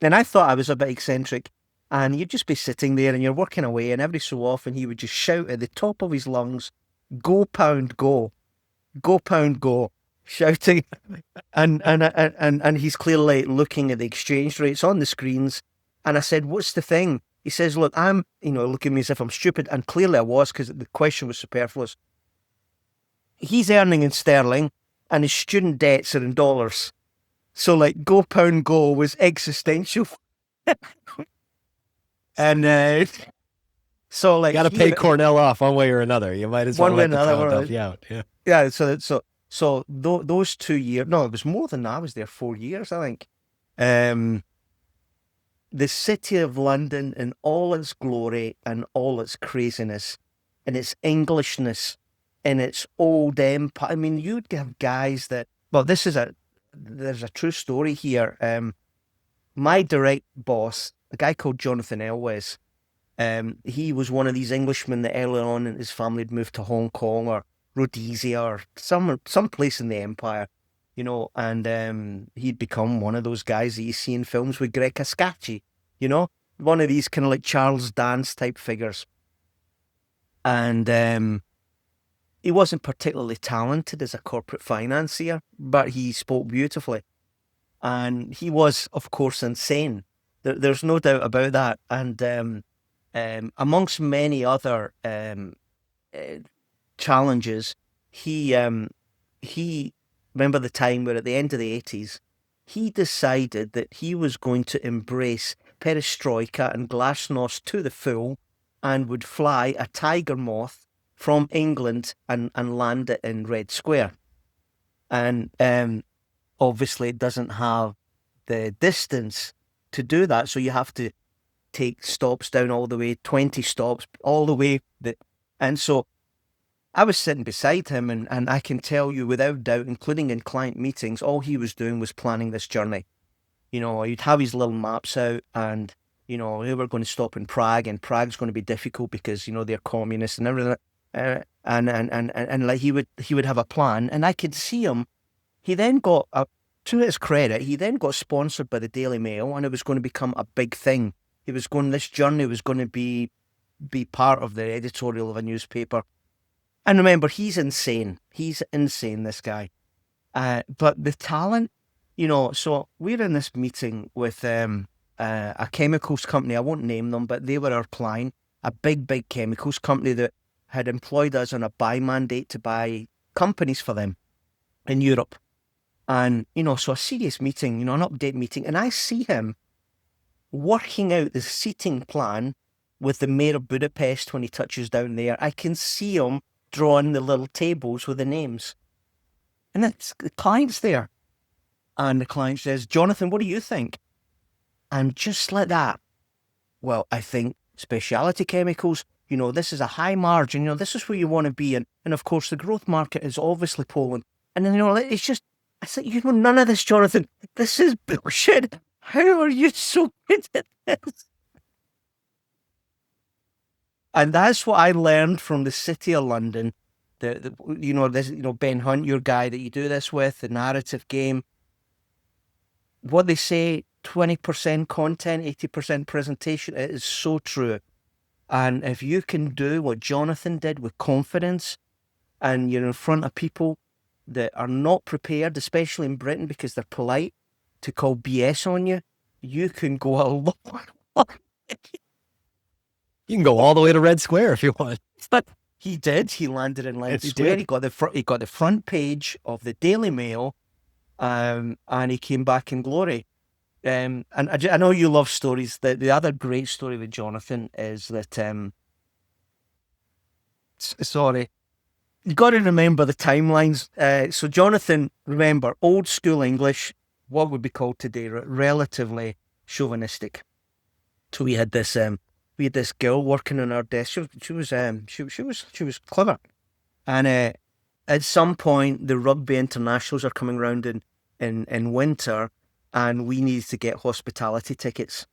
and I thought I was a bit eccentric. And you'd just be sitting there and you're working away, and every so often he would just shout at the top of his lungs, "Go pound, go! Go pound, go!" Shouting, and he's clearly looking at the exchange rates on the screens. And I said, "What's the thing?" He says, "Look, I'm, looking at me as if I'm stupid," and clearly I was, because the question was superfluous. He's earning in sterling, and his student debts are in dollars. So, like, "Go pound, go" was existential. And so, like, Got to pay Cornell off one way or another. You might as well one way or let the another. pound help you out. Yeah. Yeah. So those 2 years. No, it was more than that. I was there 4 years, I think. The City of London in all its glory and all its craziness, and its Englishness, and its old empire. I mean, you'd have guys that. Well, there's a true story here. My direct boss, a guy called Jonathan Elwes, he was one of these Englishmen that early on in his family had moved to Hong Kong or Rhodesia or some place in the empire, and he'd become one of those guys that you see in films with Greg Cascacci, one of these kind of like Charles Dance type figures. And he wasn't particularly talented as a corporate financier, but he spoke beautifully. And he was, of course, insane. There's no doubt about that. And amongst many other challenges, he remember the time where at the end of the 80s, he decided that he was going to embrace perestroika and glasnost to the full, and would fly a tiger moth from England and land it in Red Square. And obviously it doesn't have the distance to do that, so you have to take stops down all the way, 20 stops all the way. And so I was sitting beside him, and I can tell you without doubt, including in client meetings, all he was doing was planning this journey. He'd have his little maps out, and, they were going to stop in Prague, and Prague's going to be difficult because, they're communists and everything. And like he would have a plan, and I could see him. He then got, to his credit, he then got sponsored by the Daily Mail, and it was going to become a big thing. This journey was going to be part of the editorial of a newspaper. And remember, he's insane. He's insane, this guy. But the talent, so we're in this meeting with a chemicals company. I won't name them, but they were our client, a big chemicals company that had employed us on a buy mandate to buy companies for them in Europe. And, so a serious meeting, an update meeting. And I see him working out the seating plan with the mayor of Budapest when he touches down there. I can see him drawing the little tables with the names. And the client's there. And the client says, Jonathan, what do you think? And just like that, well, I think specialty chemicals, this is a high margin, this is where you want to be. And of course, the growth market is obviously Poland. And then, it's just, I said, none of this, Jonathan. This is bullshit. How are you so good at this? And that's what I learned from the City of London. Ben Hunt, your guy that you do this with, the narrative game. What they say, 20% content, 80% presentation, it is so true. And if you can do what Jonathan did with confidence, and you're in front of people that are not prepared, especially in Britain because they're polite, to call BS on you, you can go a long. You can go all the way to Red Square if you want. But he did. He landed in Leicester Square. He got the front page of the Daily Mail, and he came back in glory. And I know you love stories. The other great story with Jonathan is that, sorry, you got to remember the timelines. So Jonathan, remember, old school English, what would be called today relatively chauvinistic. So we had this girl working on our desk. She was clever, and at some point the rugby internationals are coming round in winter. And we needed to get hospitality tickets.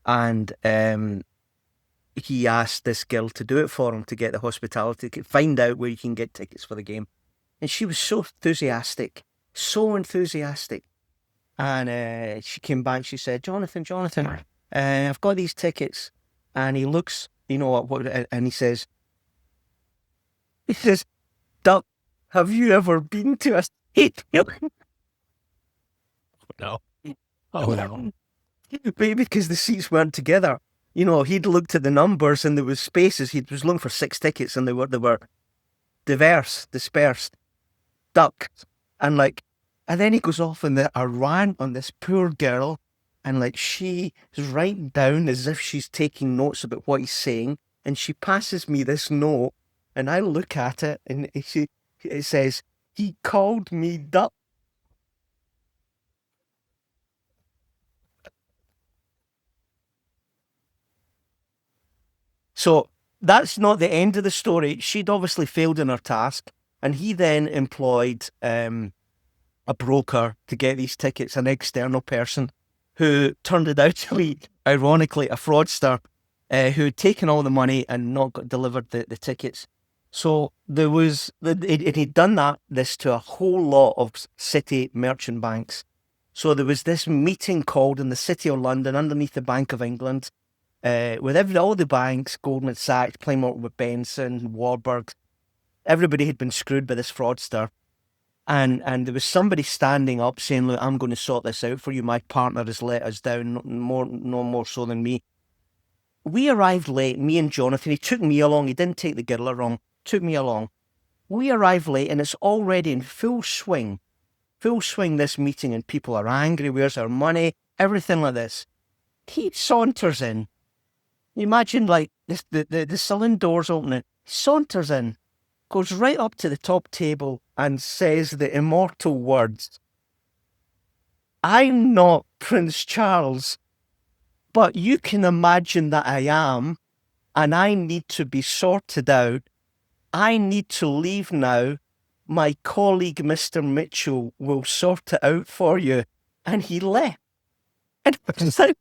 And he asked this girl to do it for him, to get the hospitality ticket, find out where you can get tickets for the game. And she was so enthusiastic. And she came back, she said, Jonathan, I've got these tickets. And he looks, and he says, Duck, have you ever been to a stadium? No. Oh, no. Because the seats weren't together. He'd looked at the numbers and there was spaces. He was looking for 6 tickets and they were dispersed, ducked. And then he goes off in a rant on this poor girl, and she is writing down as if she's taking notes about what he's saying. And she passes me this note and I look at it and it says, he called me duck. So that's not the end of the story. She'd obviously failed in her task, and he then employed a broker to get these tickets, an external person who turned it out to be, ironically, a fraudster who had taken all the money and not delivered the tickets. So he'd done this to a whole lot of city merchant banks. So there was this meeting called in the City of London underneath the Bank of England, with all the banks, Goldman Sachs, Plymouth with Benson, Warburg, everybody had been screwed by this fraudster. And there was somebody standing up saying, look, I'm going to sort this out for you. My partner has let us down, no more so than me. We arrived late, me and Jonathan. He took me along. He didn't take the girl along, took me along. We arrived late and it's already in full swing, this meeting, and people are angry. Where's our money? Everything like this. He saunters in. Imagine the saloon doors opening. He saunters in, goes right up to the top table and says the immortal words, I'm not Prince Charles, but you can imagine that I am, and I need to be sorted out I need to leave now. My colleague, Mr. Mitchell, will sort it out for you. And he left. And it was like,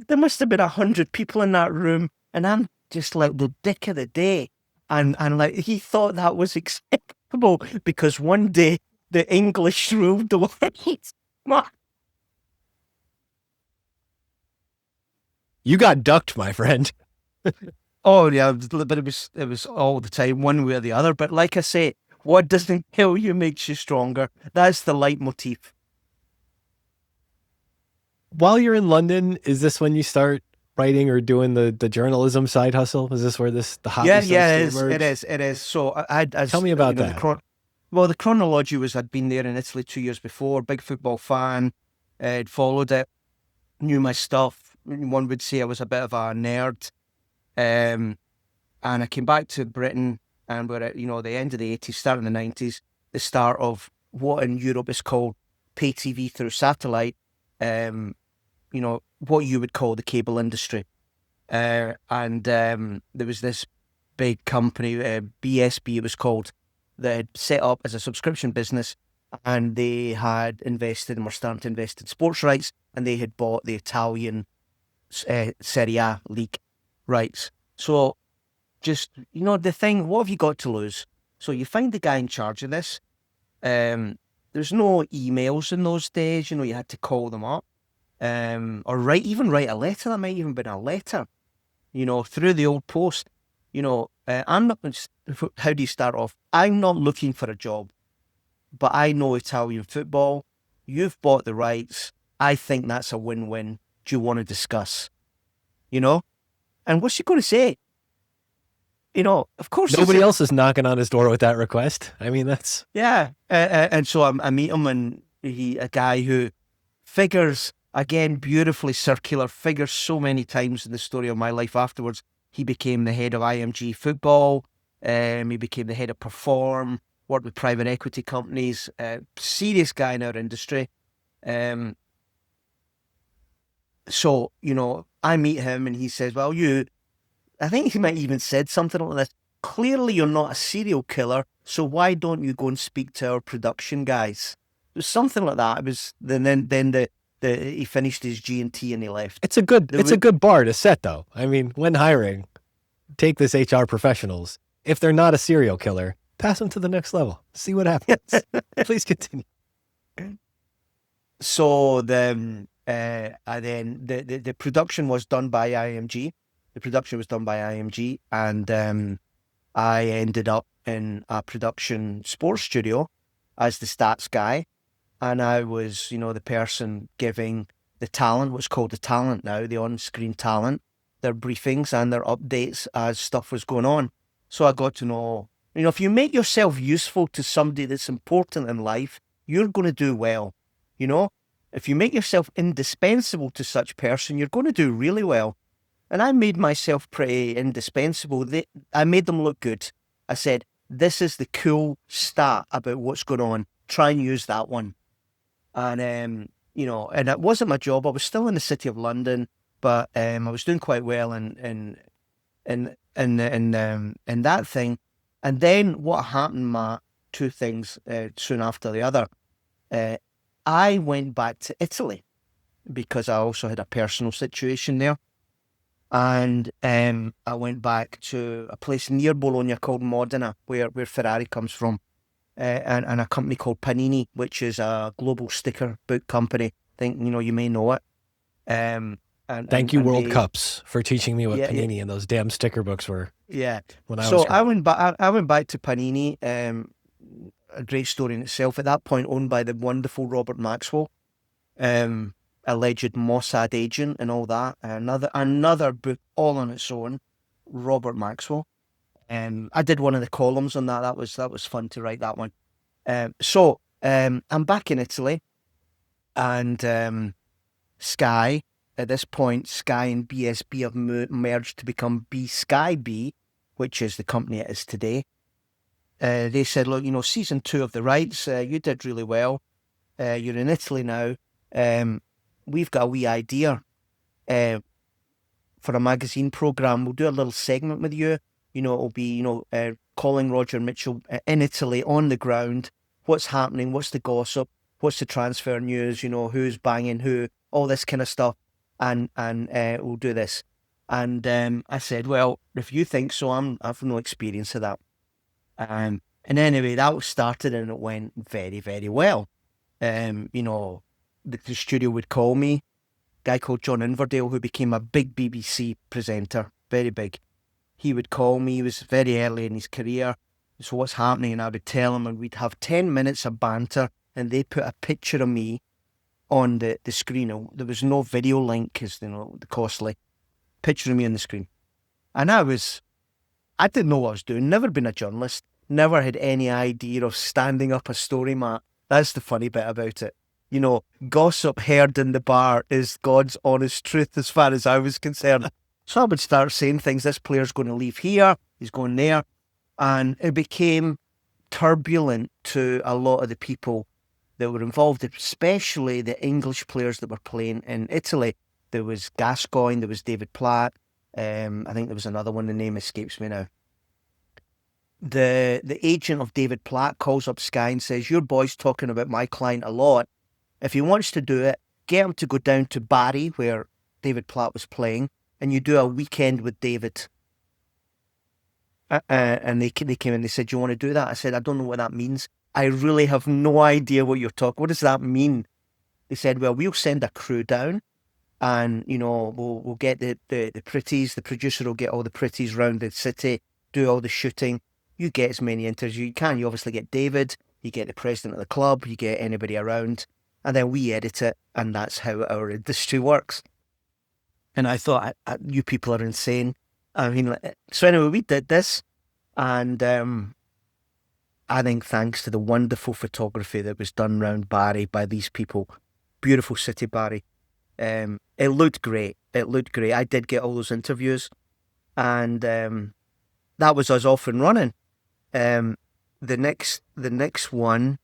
there must have been 100 people in that room. And I'm just like the dick of the day. And like, he thought that was acceptable because one day the English ruled the world. You got ducked, my friend. Oh yeah, but it was all the time, one way or the other. But like I say, what doesn't kill you makes you stronger. That's the leitmotif. While you're in London, is this when you start writing or doing the journalism side hustle? Is this where the hobby Yeah, starts yeah, to it is. emerge? It is. So Tell me about that. Well, the chronology was I'd been there in Italy 2 years before. Big football fan. I'd followed it. Knew my stuff. One would say I was a bit of a nerd. And I came back to Britain, and we're at the end of the 80s, start of the 90s, the start of what in Europe is called pay TV through satellite. What you would call the cable industry. And there was this big company, BSB it was called, that had set up as a subscription business, and they had invested and were starting to invest in sports rights, and they had bought the Italian Serie A league rights. So just, the thing, what have you got to lose? So you find the guy in charge of this. There's no emails in those days, you had to call them up. Or write a letter. That might even been a letter, through the old post. I'm not. How do you start off? I'm not looking for a job, but I know Italian football. You've bought the rights. I think that's a win-win. Do you want to discuss? And what's she going to say? Of course. Nobody else is knocking on his door with that request. I mean, that's yeah. And so I meet him, and a guy who figures. Again, beautifully circular, figures so many times in the story of my life afterwards. He became the head of IMG Football. He became the head of Perform, worked with private equity companies. Serious guy in our industry. So, I meet him and he says, well, I think he might even said something like this. Clearly, you're not a serial killer, so why don't you go and speak to our production guys? It was something like that. It was then he finished his G&T and he left. It's a good bar to set, though. I mean, when hiring, take this HR professionals. If they're not a serial killer, pass them to the next level. See what happens. Please continue. So the production was done by IMG. The production was done by IMG, and I ended up in a production sports studio as the stats guy. And I was, the person giving the talent, what's called the talent now, the on-screen talent, their briefings and their updates as stuff was going on. So I got to know, if you make yourself useful to somebody that's important in life, you're going to do well. If you make yourself indispensable to such person, you're going to do really well. And I made myself pretty indispensable. I made them look good. I said, this is the cool stat about what's going on. Try and use that one. And, and it wasn't my job. I was still in the City of London, but I was doing quite well in that thing. And then what happened, Matt, two things soon after the other. I went back to Italy because I also had a personal situation there. And I went back to a place near Bologna called Modena, where Ferrari comes from. And a company called Panini, which is a global sticker book company. I think, you may know it. Thank you, World Cups, for teaching me what Panini and those damn sticker books were. Yeah. When I was I went back to Panini, a great story in itself. At that point, owned by the wonderful Robert Maxwell, alleged Mossad agent and all that. Another book all on its own, Robert Maxwell. I did one of the columns on that. That was fun to write that one. So I'm back in Italy, and Sky. At this point, Sky and BSB have merged to become Sky B, which is the company it is today. They said, look, season 2 of the rights, you did really well. You're in Italy now. We've got a wee idea for a magazine program. We'll do a little segment with you. it'll be, calling Roger Mitchell in Italy on the ground. What's happening? What's the gossip? What's the transfer news? Who's banging who? All this kind of stuff. And we'll do this. And I said, well, if you think so, I've no experience of that. And anyway, that was started and it went very, very well. The studio would call me, a guy called John Inverdale, who became a big BBC presenter, very big. He would call me, he was very early in his career. So what's happening? And I would tell him, and we'd have 10 minutes of banter, and they put a picture of me on the screen. There was no video link because, the costly. Picture of me on the screen. And I didn't know what I was doing, never been a journalist, never had any idea of standing up a story, Matt. That's the funny bit about it. Gossip heard in the bar is God's honest truth as far as I was concerned. So I would start saying things, this player's going to leave here, he's going there. And it became turbulent to a lot of the people that were involved, especially the English players that were playing in Italy. There was Gascoigne, there was David Platt. I think there was another one, the name escapes me now. The agent of David Platt calls up Sky and says, your boy's talking about my client a lot. If he wants to do it, get him to go down to Barry, where David Platt was playing, and you do a weekend with David. And they came in, they said, do you want to do that? I said, I don't know what that means. I really have no idea what you're talking. What does that mean? They said, well, we'll send a crew down and, we'll get the pretties. The producer will get all the pretties round the city, do all the shooting. You get as many interviews as you can. You obviously get David, you get the president of the club, you get anybody around, and then we edit it, and that's how our industry works. And I thought, you people are insane. So anyway, we did this, and I think thanks to the wonderful photography that was done around Barry by these people, beautiful city Barry, it looked great. I did get all those interviews, and that was us off and running. The next one,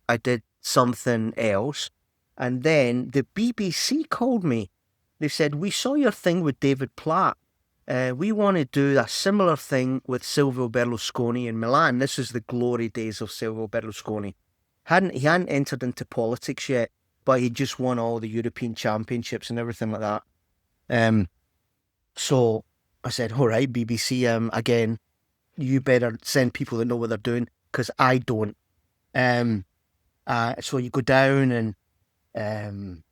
I did something else, and then the BBC called me. They said, we saw your thing with David Platt. We want to do a similar thing with Silvio Berlusconi in Milan. This is the glory days of Silvio Berlusconi. He hadn't entered into politics yet, but he just won all the European championships and everything like that. So I said, all right, BBC, again, you better send people that know what they're doing, because I don't. So you go down and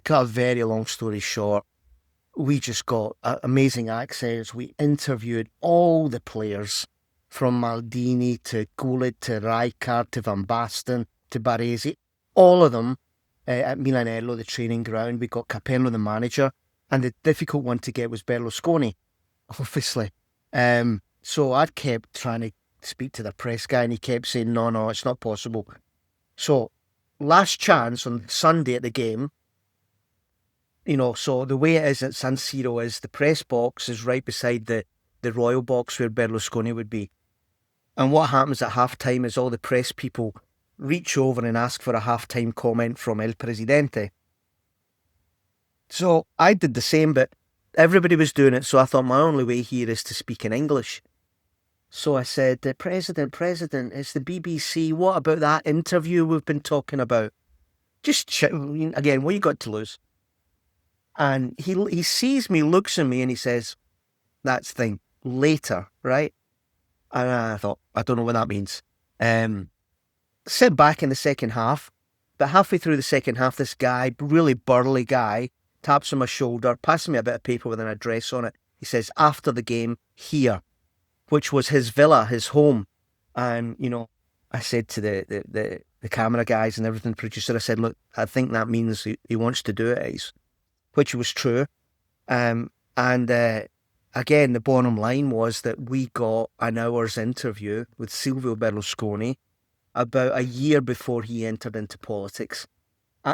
cut a very long story short, we just got amazing access. We interviewed all the players, from Maldini to Gullit to Rijkaard to Van Basten to Baresi, all of them at Milanello, the training ground. We got Capello, the manager, and the difficult one to get was Berlusconi, obviously. So I kept trying to speak to the press guy, and he kept saying, no, it's not possible. So last chance on Sunday at the game, so the way it is at San Siro is the press box is right beside the royal box where Berlusconi would be. And what happens at halftime is all the press people reach over and ask for a halftime comment from El Presidente. So I did the same, but everybody was doing it, so I thought my only way here is to speak in English. So I said, President, it's the BBC. What about that interview we've been talking about? Again, what you got to lose? And he sees me, looks at me, and he says, that's thing, later, right? And I thought, I don't know what that means. Sit back in the second half, but halfway through the second half, this guy, really burly guy, taps on my shoulder, passes me a bit of paper with an address on it. He says, after the game, here, which was his villa, his home. And, I said to the camera guys and everything, producer, I said, look, I think that means he wants to do it, Ace. Which was true. Again, the bottom line was that we got an hour's interview with Silvio Berlusconi about a year before he entered into politics.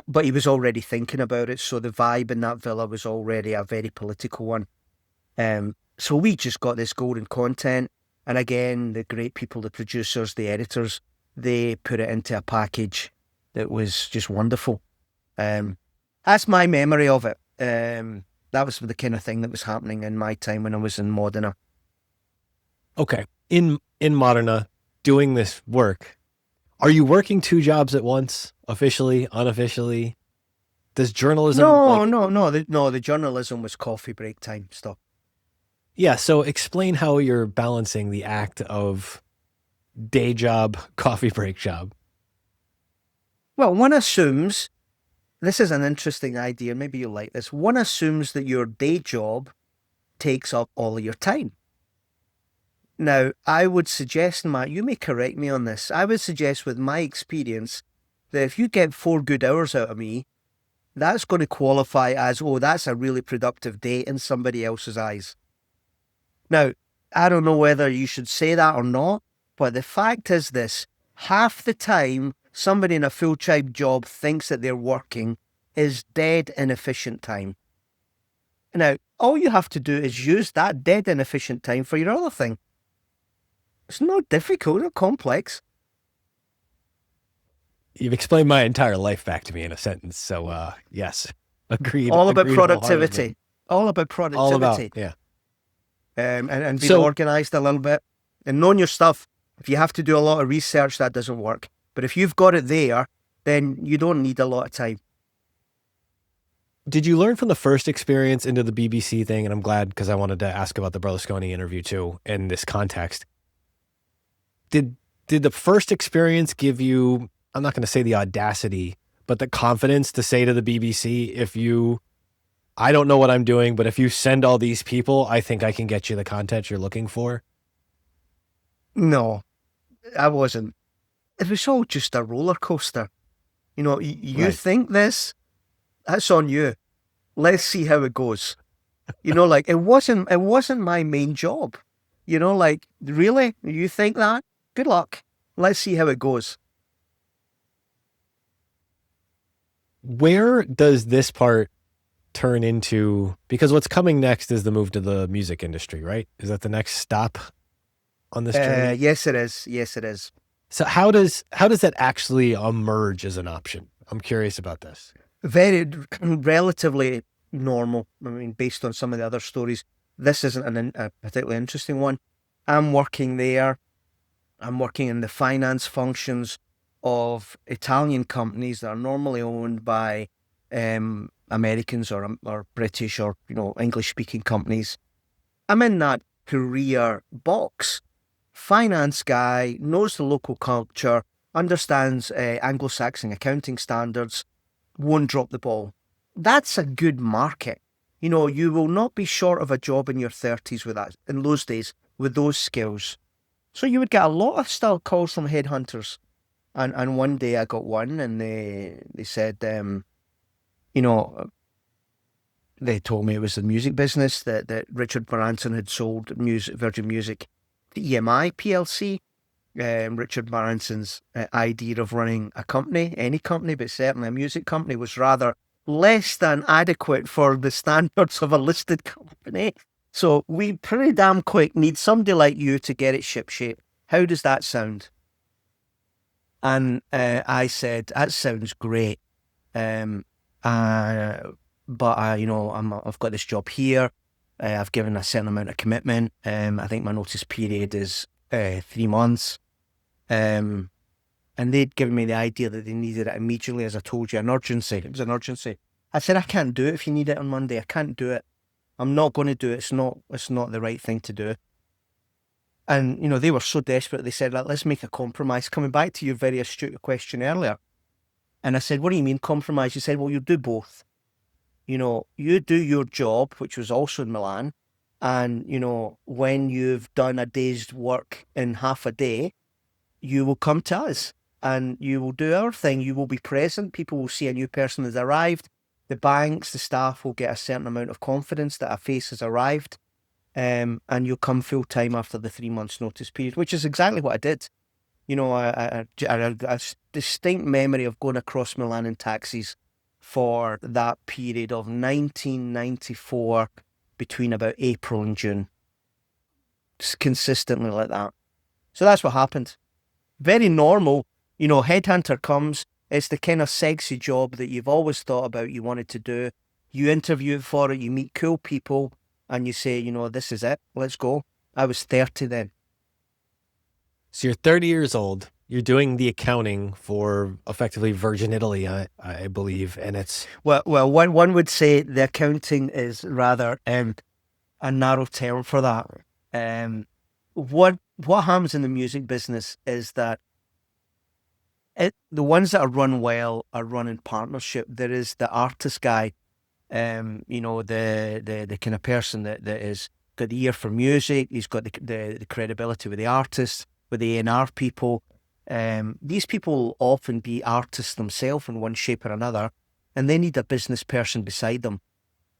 But he was already thinking about it, so the vibe in that villa was already a very political one. So we just got this golden content. And again, the great people, the producers, the editors, they put it into a package that was just wonderful. That's my memory of it. That was the kind of thing that was happening in my time when I was in Modena. Okay. In Moderna, doing this work, are you working two jobs at once, officially, unofficially? Does journalism No. The journalism was coffee break time stuff. Yeah, so explain how you're balancing the act of day job, coffee break job. Well, one assumes this is an interesting idea. Maybe you like this. One assumes that your day job takes up all of your time. Now, I would suggest, Matt, you may correct me on this. I would suggest, with my experience, that if you get 4 good hours out of me, that's going to qualify as, oh, that's a really productive day in somebody else's eyes. Now, I don't know whether you should say that or not, but the fact is this: half the time somebody in a full-time job thinks that they're working is dead inefficient time. Now, all you have to do is use that dead inefficient time for your other thing. It's not difficult, not complex. You've explained my entire life back to me in a sentence, so yes, agreed. All about agreed productivity. wholeheartedly. All about productivity. All about, yeah. And being organised a little bit and knowing your stuff. If you have to do a lot of research, that doesn't work. But if you've got it there, then you don't need a lot of time. Did you learn from the first experience into the BBC thing? And I'm glad, because I wanted to ask about the Berlusconi interview too in this context. Did the first experience give you, I'm not going to say the audacity, but the confidence to say to the BBC, I don't know what I'm doing, but if you send all these people, I think I can get you the content you're looking for? No, I wasn't. It was all just a roller coaster. You Right. think this, that's on you. Let's see how it goes. Like it wasn't my main job. Like, really? You think that? Good luck. Let's see how it goes. Where does this part turn into, because what's coming next is the move to the music industry, right? Is that the next stop on this journey? Yes, it is. Yes, it is. So how does that actually emerge as an option? I'm curious about this. Very relatively normal. I mean, based on some of the other stories, this isn't a particularly interesting one. I'm working there. I'm working in the finance functions of Italian companies that are normally owned by Americans or British or English-speaking companies. I'm in that career box. Finance guy, knows the local culture, understands Anglo-Saxon accounting standards, won't drop the ball. That's a good market. You will not be short of a job in your 30s with that, in those days, with those skills. So you would get a lot of still calls from headhunters. And one day I got one, and they said, they told me it was the music business that Richard Branson had sold Virgin Music to EMI PLC. Richard Branson's idea of running a company, any company, but certainly a music company, was rather less than adequate for the standards of a listed company. So we pretty damn quick need somebody like you to get it shipshape. How does that sound? And I said, that sounds great. But I've got this job here. I've given a certain amount of commitment. I think my notice period is 3 months. And they'd given me the idea that they needed it immediately, as I told you, an urgency. It was an urgency. I said, I can't do it if you need it on Monday. I can't do it. I'm not going to do it. It's not the right thing to do. And, they were so desperate, they said, let's make a compromise. Coming back to your very astute question earlier. And I said, what do you mean compromise? You said, well, you do both. You do your job, which was also in Milan. And, when you've done a day's work in half a day, you will come to us and you will do our thing. You will be present. People will see a new person has arrived. The banks, the staff will get a certain amount of confidence that a face has arrived. And you'll come full time after the 3 months notice period, which is exactly what I did. I had a distinct memory of going across Milan in taxis for that period of 1994 between about April and June. Just consistently like that. So that's what happened. Very normal. Headhunter comes. It's the kind of sexy job that you've always thought about you wanted to do. You interview for it, you meet cool people, and you say, this is it, let's go. I was 30 then. So you're 30 years old. You're doing the accounting for effectively Virgin Italy, I believe, and it's Well, one would say the accounting is rather a narrow term for that. What happens in the music business is that the ones that are run well are run in partnership. There is the artist guy, the kind of person that is got the ear for music. He's got the credibility with the artists, with the A&R people. These people will often be artists themselves in one shape or another, and they need a business person beside them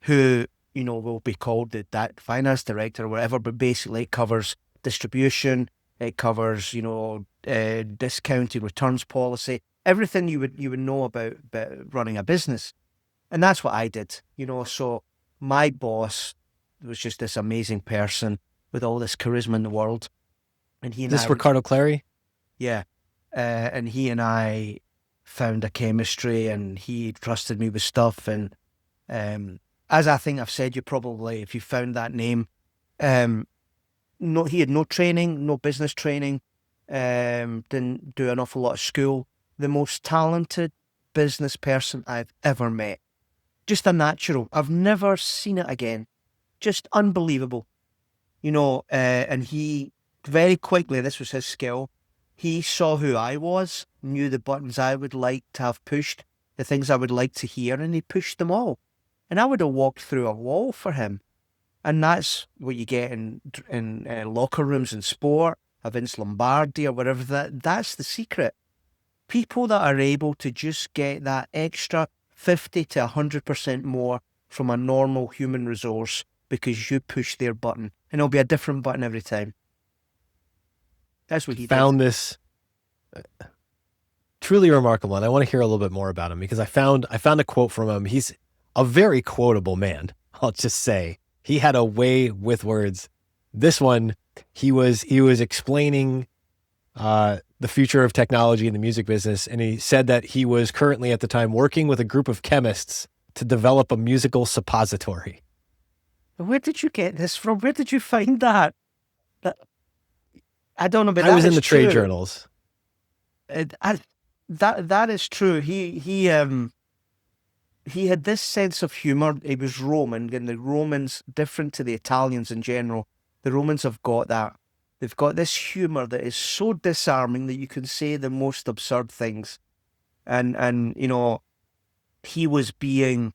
who, will be called that finance director or whatever, but basically it covers distribution, it covers, discounting, returns policy, everything you would know about running a business. And that's what I did, so my boss was just this amazing person with all this charisma in the world. And he and this I, Ricardo Clary. yeah. And he and I found a chemistry, and he trusted me with stuff. And as I think I've said, you probably, if you found that name, he had no training, no business training, didn't do an awful lot of school. The most talented business person I've ever met. Just a natural. I've never seen it again. Just unbelievable. And he very quickly, this was his skill, he saw who I was, knew the buttons I would like to have pushed, the things I would like to hear, and he pushed them all. And I would have walked through a wall for him. And that's what you get in locker rooms in sport, of Vince Lombardi or whatever. That's the secret. People that are able to just get that extra 50 to 100% more from a normal human resource because you push their button. And it'll be a different button every time. That's what he found did. This truly remarkable, and I want to hear a little bit more about him because I found a quote from him. He's a very quotable man. I'll just say he had a way with words. This one, he was explaining the future of technology in the music business, and he said that he was currently at the time working with a group of chemists to develop a musical suppository. Where did you get this from? Where did you find that? I don't know, but I was in the trade journals. That is true. He had this sense of humor. He was Roman, and the Romans, different to the Italians in general, the Romans have got that. They've got this humor that is so disarming that you can say the most absurd things. And he was being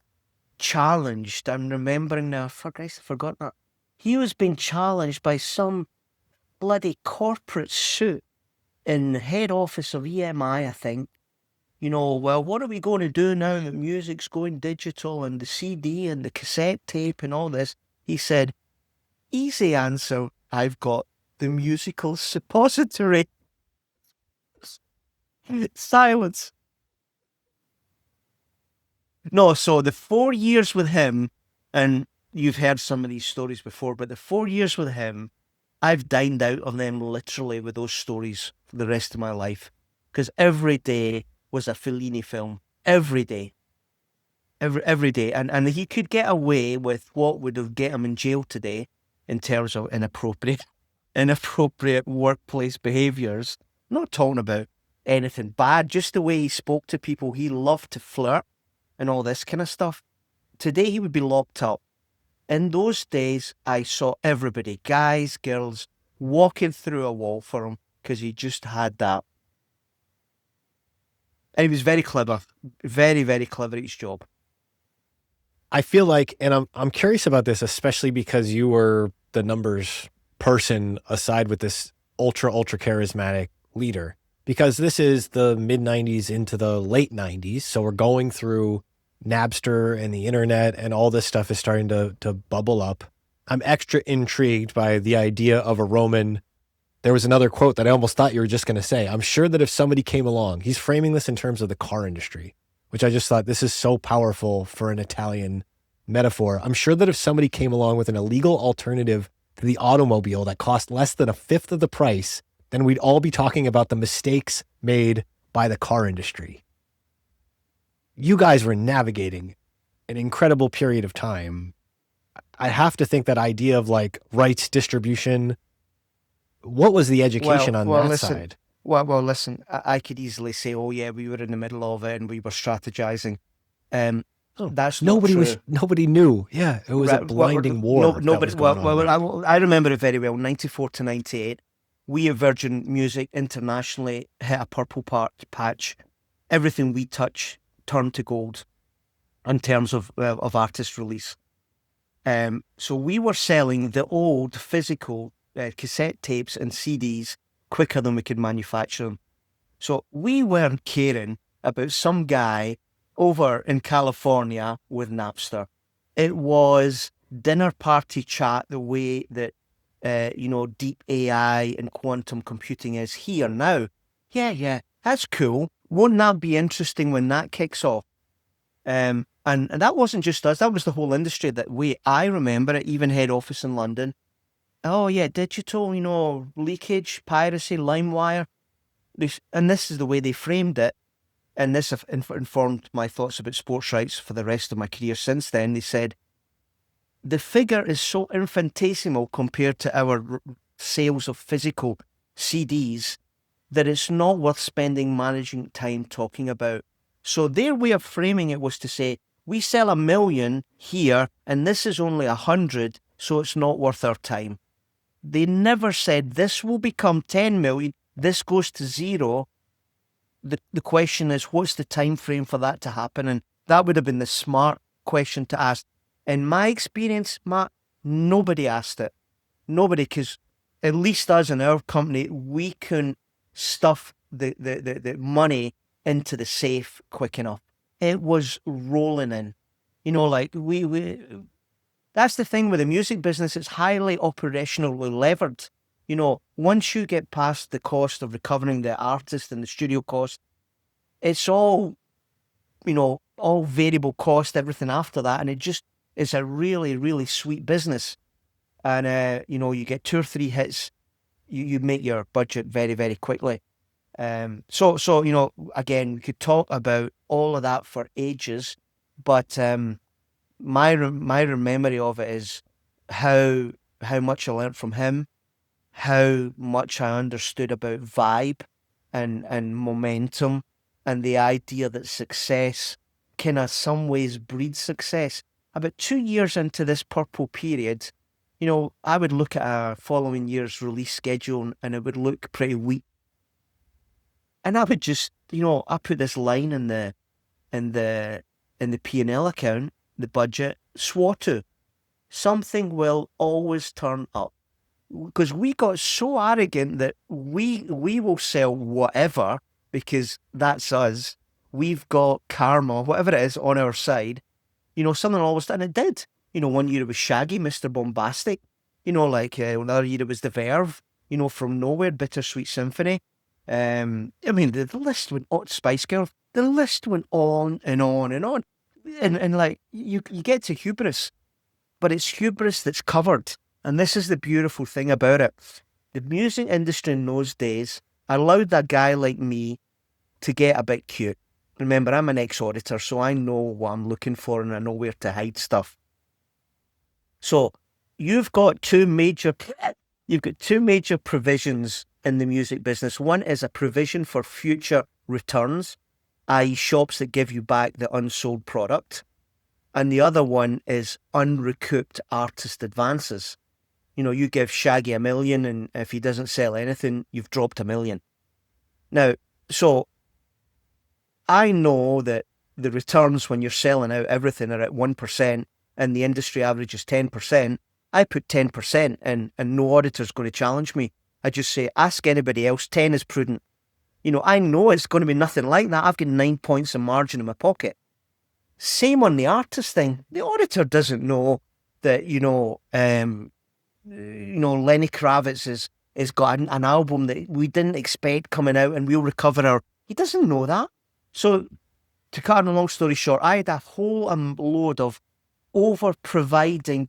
challenged. I'm remembering now, for Christ, I forgot that. He was being challenged by some bloody corporate suit in the head office of EMI, I think. Well, what are we going to do now that music's going digital and the CD and the cassette tape and all this? He said, easy answer, I've got the musical suppository. Silence. No, so the 4 years with him, and you've heard some of these stories before, but the 4 years with him, I've dined out of them literally with those stories for the rest of my life. Because every day was a Fellini film. Every day. Every day. And he could get away with what would have get him in jail today in terms of inappropriate workplace behaviours. Not talking about anything bad, just the way he spoke to people. He loved to flirt and all this kind of stuff. Today he would be locked up. In those days, I saw everybody, guys, girls, walking through a wall for him because he just had that. And he was very clever, very, very clever at his job. I feel like, and I'm curious about this, especially because you were the numbers person aside with this ultra charismatic leader, because this is the mid 90s into the late 90s. So we're going through Napster and the internet, and all this stuff is starting to bubble up. I'm extra intrigued by the idea of a Roman. There was another quote that I almost thought you were just going to say. I'm sure that if somebody came along, he's framing this in terms of the car industry, which I just thought this is so powerful for an Italian metaphor. I'm sure that if somebody came along with an illegal alternative to the automobile that cost less than a fifth of the price, then we'd all be talking about the mistakes made by the car industry. You guys were navigating an incredible period of time. I have to think that idea of like rights distribution what was the education on that listen, side? listen. I could easily say, "Oh yeah, we were in the middle of it and we were strategizing." That's not true. Nobody knew. Yeah, it was a Right, blinding no, war that nobody. was going on there. I remember it very well. 94 to 98, we at Virgin Music internationally hit a purple patch. Everything we touch turned to gold in terms of artist release. So we were selling the old physical cassette tapes and CDs quicker than we could manufacture them. So we weren't caring about some guy over in California with Napster. It was dinner party chat the way that, deep AI and quantum computing is here now. Yeah, that's cool. Won't that be interesting when that kicks off? And that wasn't just us, that was the whole industry that I remember it, even head office in London. Oh yeah, digital, leakage, piracy, LimeWire. And this is the way they framed it. And this informed my thoughts about sports rights for the rest of my career since then. They said, the figure is so infinitesimal compared to our sales of physical CDs that it's not worth spending managing time talking about. So their way of framing it was to say, we sell 1 million here and this is only 100, so it's not worth our time. They never said this will become 10 million, this goes to zero. The question is, what's the time frame for that to happen? And that would have been the smart question to ask. In my experience, Matt, nobody asked it. Nobody, because at least us in our company, we couldn't stuff the money into the safe quick enough. It was rolling in. That's the thing with the music business, it's highly operationally levered. Once you get past the cost of recovering the artist and the studio cost, it's all, all variable cost, everything after that. And it just is a really, really sweet business. And, you get 2 or 3 hits, you make your budget very, very quickly. So again, we could talk about all of that for ages, but my memory of it is how much I learned from him, how much I understood about vibe and momentum, and the idea that success can in some ways breed success. About 2 years into this purple period, I would look at a following year's release schedule and it would look pretty weak. And I would just, I put this line in the P&L account, the budget, swore to, something will always turn up. Because we got so arrogant that we will sell whatever because that's us. We've got karma, whatever it is, on our side. Something always, and it did. 1 year it was Shaggy, Mr. Bombastic. Another year it was The Verve. From Nowhere, Bittersweet Symphony. The list went on, Spice Girls. The list went on and on and on. And you get to hubris, but it's hubris that's covered. And this is the beautiful thing about it. The music industry in those days allowed that guy like me to get a bit cute. Remember, I'm an ex-auditor, so I know what I'm looking for and I know where to hide stuff. So you've got two major provisions in the music business. One is a provision for future returns, i.e. shops that give you back the unsold product. And the other one is unrecouped artist advances. You give Shaggy $1 million, and if he doesn't sell anything, you've dropped $1 million. Now, so I know that the returns when you're selling out everything are at 1% and the industry average is 10%. I put 10% and no auditor's going to challenge me. I just say, ask anybody else, 10 is prudent. I know it's going to be nothing like that. I've got 9 points of margin in my pocket. Same on the artist thing. The auditor doesn't know that, Lenny Kravitz has got an album that we didn't expect coming out and we'll recover our... He doesn't know that. So, to cut a long story short, I had a whole load of over-providing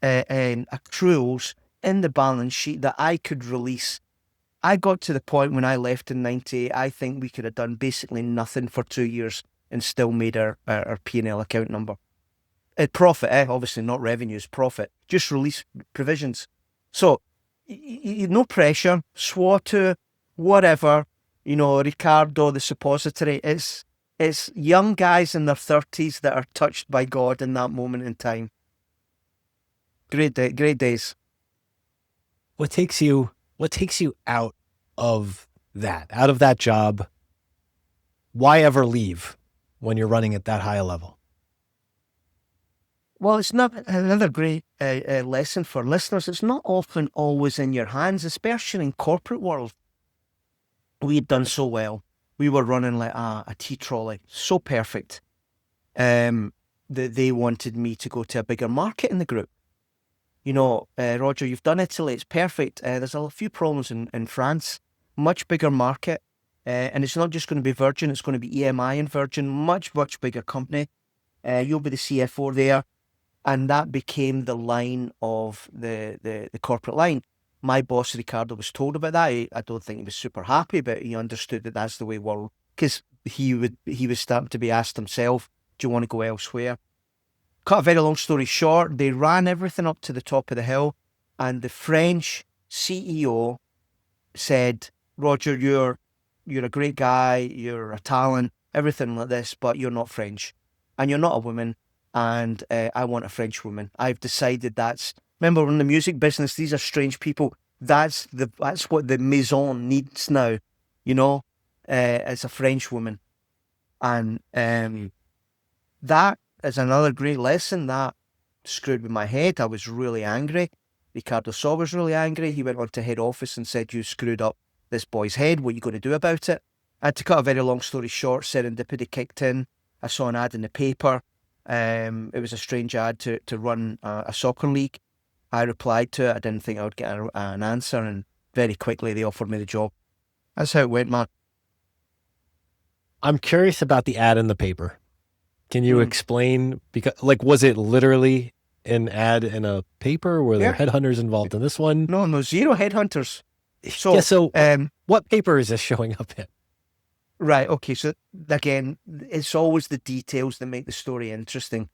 accruals in the balance sheet that I could release. I got to the point when I left in 98, I think we could have done basically nothing for 2 years and still made our P&L account number. Profit, obviously not revenues, profit. Just release provisions. So, no pressure, swore to whatever, Ricardo, the suppository. It's young guys in their 30s that are touched by God in that moment in time. Great days. What takes you out of that job? Why ever leave when you're running at that high a level? Well, it's not another great lesson for listeners. It's not often always in your hands, especially in corporate world. We had done so well. We were running like a tea trolley, so perfect. That they wanted me to go to a bigger market in the group. Roger, you've done Italy, it's perfect. There's a few problems in France, much bigger market. And it's not just going to be Virgin, it's going to be EMI and Virgin, much, much bigger company. You'll be the CFO there. And that became the line of the corporate line. My boss, Ricardo, was told about that. I don't think he was super happy, but he understood that that's the way we're... Because he was starting to be asked himself, do you want to go elsewhere? Cut a very long story short, they ran everything up to the top of the hill, and the French CEO said, Roger, you're a great guy, you're a talent, everything like this, but you're not French, and you're not a woman, and I want a French woman. I've decided remember, we're in the music business, these are strange people. That's what the maison needs now, as a French woman. And that is another great lesson that screwed with my head. I was really angry. Ricardo Saw was really angry. He went on to head office and said, you screwed up this boy's head. What are you going to do about it? And to cut a very long story short, serendipity kicked in. I saw an ad in the paper. It was a strange ad to run a soccer league. I replied to it. I didn't think I would get an answer, and very quickly they offered me the job. That's how it went, man. I'm curious about the ad in the paper. Can you explain, because was it literally an ad in a paper? Were there headhunters involved in this one? No, zero headhunters. So what paper is this showing up in? Right, okay, so again, it's always the details that make the story interesting.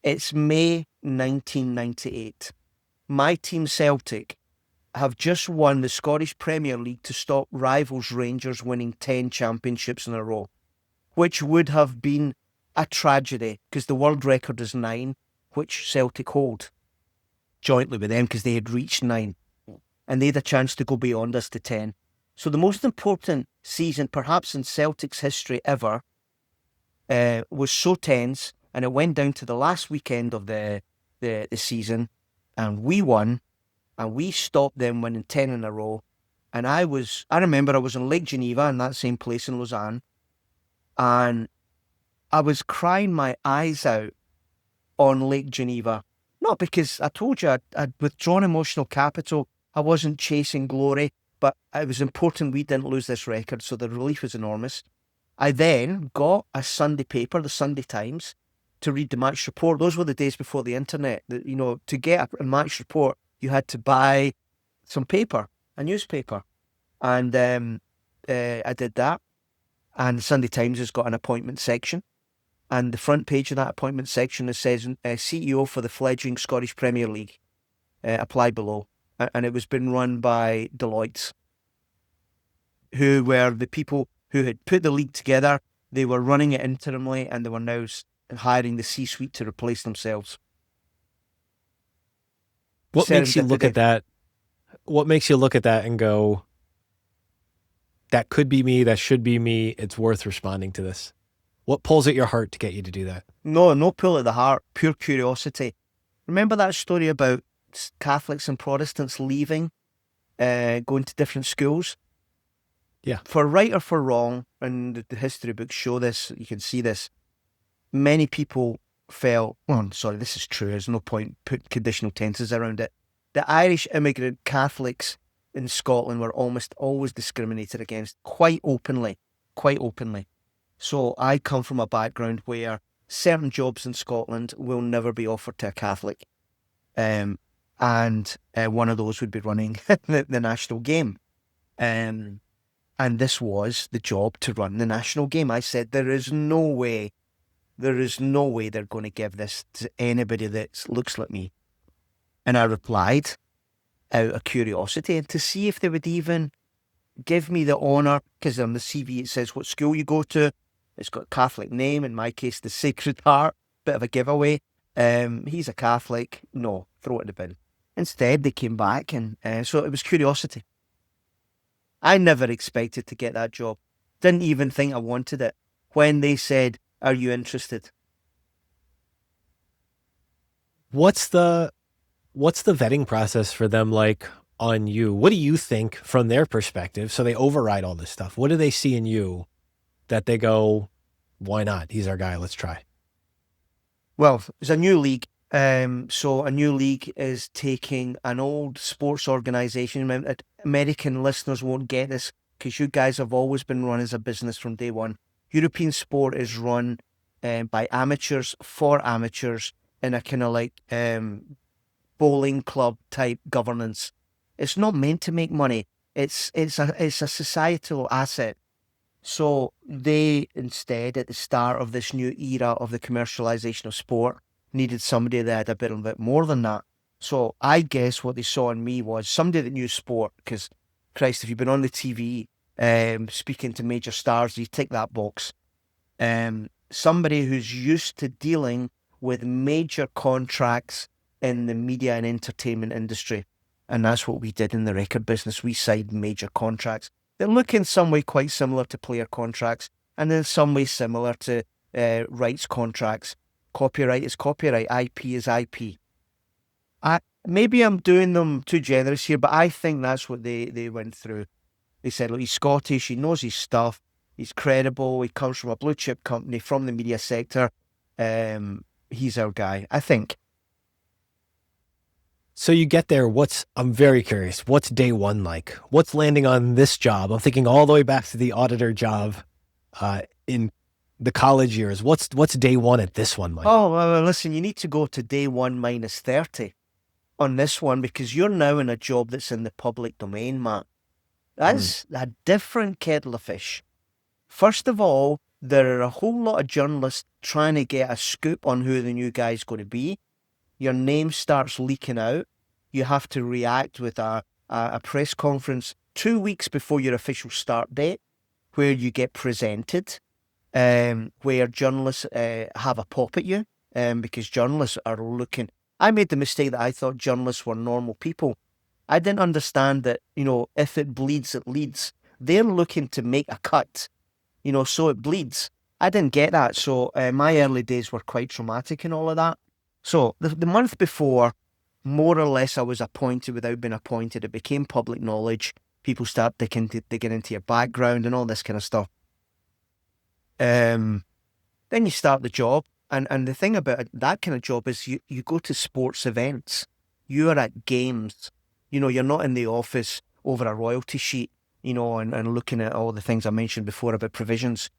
It's May 1998. My team Celtic have just won the Scottish Premier League to stop rivals Rangers winning 10 championships in a row, which would have been a tragedy because the world record is 9, which Celtic hold jointly with them because they had reached 9, and they had a chance to go beyond us to 10. So the most important season, perhaps in Celtic's history ever, was so tense, and it went down to the last weekend of the season, and we won, and we stopped them winning 10 in a row. And I remember I was in Lake Geneva, in that same place in Lausanne, and I was crying my eyes out on Lake Geneva. Not because I told you I'd withdrawn emotional capital, I wasn't chasing glory, but it was important we didn't lose this record, so the relief was enormous. I then got a Sunday paper, the Sunday Times, to read the match report. Those were the days before the internet. To get a match report, you had to buy some paper, a newspaper. And I did that. And the Sunday Times has got an appointment section. And the front page of that appointment section, it says, CEO for the fledgling Scottish Premier League. Apply below. And it was being run by Deloitte, who were the people who had put the league together. They were running it interimly, and they were now hiring the C-suite to replace themselves. What makes you look at that? What makes you look at that and go, that could be me, that should be me, it's worth responding to this? What pulls at your heart to get you to do that? No pull at the heart, pure curiosity. Remember that story about Catholics and Protestants leaving, going to different schools? Yeah. For right or for wrong, and the history books show this, you can see this, many people felt, this is true, there's no point putting conditional tenses around it. The Irish immigrant Catholics in Scotland were almost always discriminated against, quite openly. So I come from a background where certain jobs in Scotland will never be offered to a Catholic. And one of those would be running the national game. And this was the job to run the national game. I said, there is no way they're going to give this to anybody that looks like me. And I replied, out of curiosity and to see if they would even give me the honour, because on the CV it says what school you go to. It's got a Catholic name, in my case, the Sacred Heart, bit of a giveaway. He's a Catholic, no, throw it in the bin. Instead, they came back, and so it was curiosity. I never expected to get that job. Didn't even think I wanted it. When they said, "Are you interested?" What's the vetting process for them like on you? What do you think from their perspective? So they override all this stuff. What do they see in you that they go, why not? He's our guy. Let's try. Well, it's a new league. So a new league is taking an old sports organisation. American listeners won't get this because you guys have always been run as a business from day one. European sport is run by amateurs for amateurs in a kind of like bowling club type governance. It's not meant to make money. It's a societal asset. So they instead, at the start of this new era of the commercialization of sport, needed somebody that had a bit more than that. So I guess what they saw in me was somebody that knew sport, because, Christ, if you've been on the TV speaking to major stars, you tick that box. Somebody who's used to dealing with major contracts in the media and entertainment industry. And that's what we did in the record business. We signed major contracts. They look in some way quite similar to player contracts, and in some way similar to rights contracts. Copyright is copyright, IP is IP. Maybe I'm doing them too generous here, but I think that's what they went through. They said, look, he's Scottish, he knows his stuff, he's credible, he comes from a blue chip company, from the media sector. He's our guy, I think. So you get there, I'm very curious, what's day one like? What's landing on this job? I'm thinking all the way back to the auditor job in the college years. What's day one at this one like? Oh, well, listen, you need to go to day one minus 30 on this one because you're now in a job that's in the public domain, Matt. That's a different kettle of fish. First of all, there are a whole lot of journalists trying to get a scoop on who the new guy's going to be. Your name starts leaking out. You have to react with a press conference 2 weeks before your official start date, where you get presented, where journalists have a pop at you, because journalists are looking. I made the mistake that I thought journalists were normal people. I didn't understand that, if it bleeds, it leads. They're looking to make a cut, so it bleeds. I didn't get that. So my early days were quite traumatic and all of that. So the month before, more or less, I was appointed without being appointed. It became public knowledge. People start digging into your background and all this kind of stuff. Then you start the job. And the thing about that kind of job is you go to sports events. You are at games. You're not in the office over a royalty sheet, and looking at all the things I mentioned before about provisions.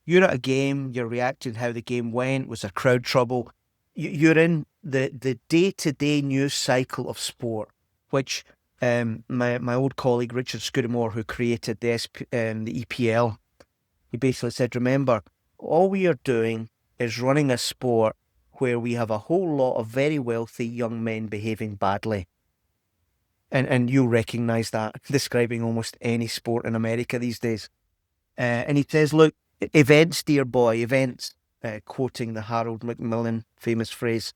You're at a game. You're reacting how the game went. Was there crowd trouble? You're in the day-to-day news cycle of sport, which my old colleague Richard Scudamore, who created the EPL, he basically said, remember, all we are doing is running a sport where we have a whole lot of very wealthy young men behaving badly. And you'll recognise that, describing almost any sport in America these days. And he says, look, events, dear boy, events. Quoting the Harold Macmillan famous phrase.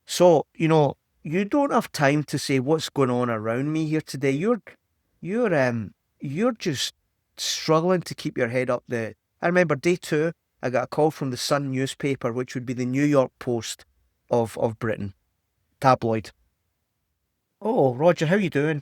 So, you don't have time to say what's going on around me here today. You're just struggling to keep your head up there. I remember day 2, I got a call from the Sun newspaper, which would be the New York Post of Britain, tabloid. Oh, Roger, how you doing?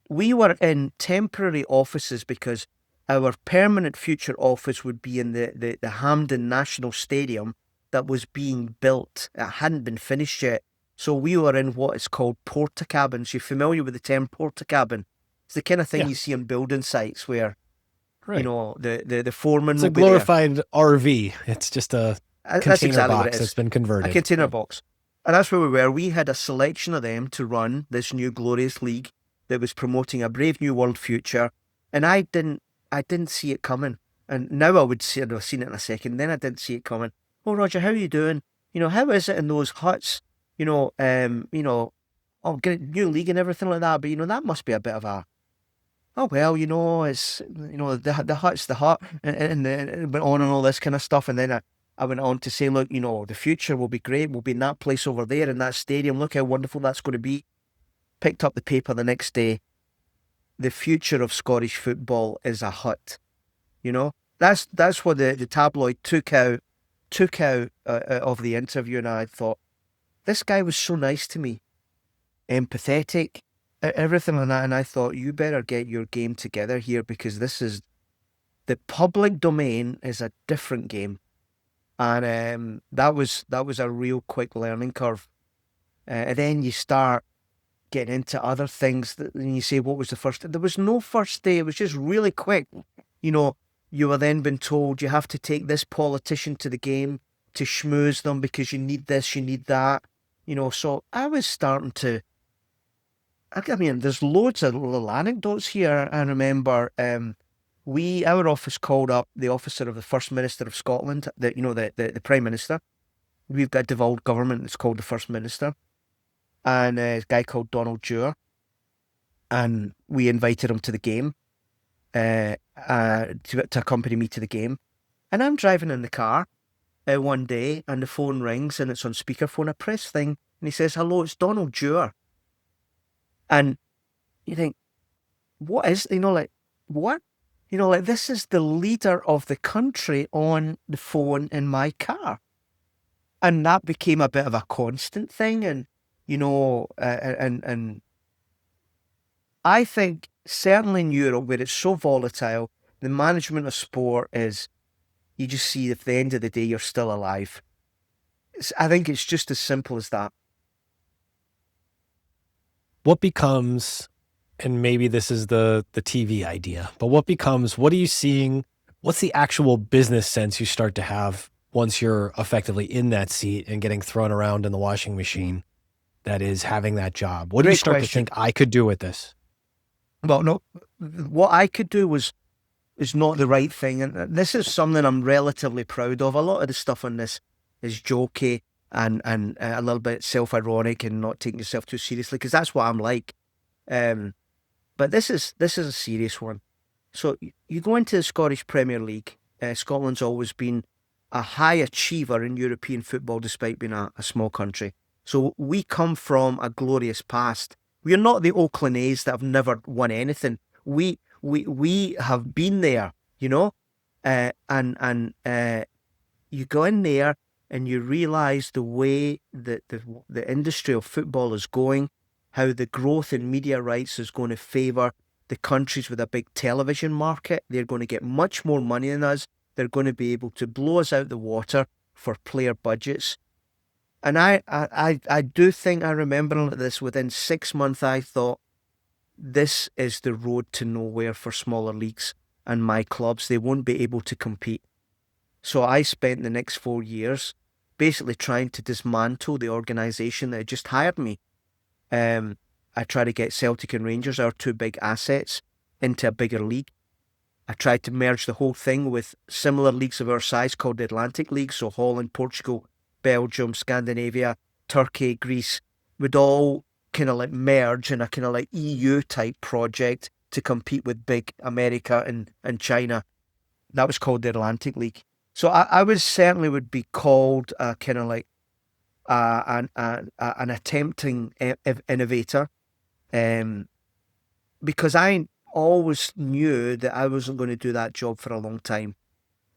We were in temporary offices because our permanent future office would be in the Hampden National Stadium that was being built. It hadn't been finished yet. So we were in what is called porta cabins. You're familiar with the term porta cabin? It's the kind of thing you see on building sites where, the foreman It's a glorified RV. It's just a container box that's been converted. A container box. And that's where we were. We had a selection of them to run this new glorious league that was promoting a brave new world future. And I didn't see it coming. And now I would say I'd have seen it in a second. Then I didn't see it coming. Oh, Roger, how are you doing? How is it in those huts? get a new league and everything like that. But, that must be a bit of a, oh, well, it's, the hut's the hut, and it went on and all this kind of stuff. And then I went on to say, look, the future will be great. We'll be in that place over there in that stadium. Look how wonderful that's going to be. Picked up the paper the next day. The future of Scottish football is a hut. That's what the tabloid took out of the interview, and I thought, this guy was so nice to me, empathetic, everything like that, and I thought, you better get your game together here, because the public domain is a different game, and that was a real quick learning curve, and then you start getting into other things, and you say, what was the first day? There was no first day. It was just really quick. You were then been told you have to take this politician to the game to schmooze them because you need this, you need that. So I was starting to, there's loads of little anecdotes here. I remember our office called up the officer of the First Minister of Scotland, the Prime Minister. We've got a devolved government that's called the First Minister. And a guy called Donald Dewar. And we invited him to the game. To accompany me to the game. And I'm driving in the car one day, and the phone rings, and it's on speakerphone, a press thing, and he says, hello, it's Donald Dewar. And you think, what is, what? This is the leader of the country on the phone in my car. And that became a bit of a constant thing, and, and I think, certainly in Europe, where it's so volatile, the management of sport is, you just see at the end of the day, you're still alive. I think it's just as simple as that. What becomes, and maybe this is the TV idea, but what are you seeing? What's the actual business sense you start to have once you're effectively in that seat and getting thrown around in the washing machine that is having that job? What do you start to think I could do with this? Well, no, what I could do is not the right thing. And this is something I'm relatively proud of. A lot of the stuff on this is jokey and a little bit self-ironic and not taking yourself too seriously, because that's what I'm like. But this is a serious one. So you go into the Scottish Premier League. Scotland's always been a high achiever in European football, despite being a small country. So we come from a glorious past. We are not the Oakland A's that have never won anything. We have been there, and you go in there and you realise the way that the industry of football is going, how the growth in media rights is going to favour the countries with a big television market. They're going to get much more money than us. They're going to be able to blow us out the water for player budgets. And I do think I remember this, within 6 months, I thought, this is the road to nowhere for smaller leagues and my clubs. They won't be able to compete. So I spent the next 4 years basically trying to dismantle the organisation that had just hired me. I tried to get Celtic and Rangers, our two big assets, into a bigger league. I tried to merge the whole thing with similar leagues of our size called the Atlantic League. So Holland, Portugal, Belgium, Scandinavia, Turkey, Greece would all kind of merge in a kind of EU type project to compete with big America and China. That was called the Atlantic League. So I would be called kind of an attempting innovator, because I always knew that I wasn't going to do that job for a long time.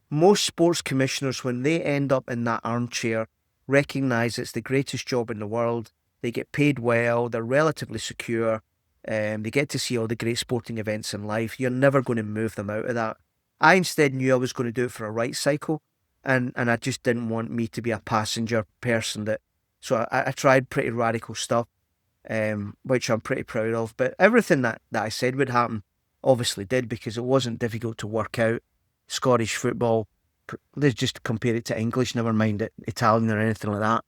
Most sports commissioners, when they end up in that armchair, recognise it's the greatest job in the world. They get paid well, they're relatively secure, they get to see all the great sporting events in life. You're never going to move them out of that. I instead knew I was going to do it for a right cycle, and I just didn't want me to be a passenger person. So I tried pretty radical stuff, which I'm pretty proud of. But everything that I said would happen obviously did, because it wasn't difficult to work out. Scottish football, let's just compare it to English, never mind Italian or anything like that.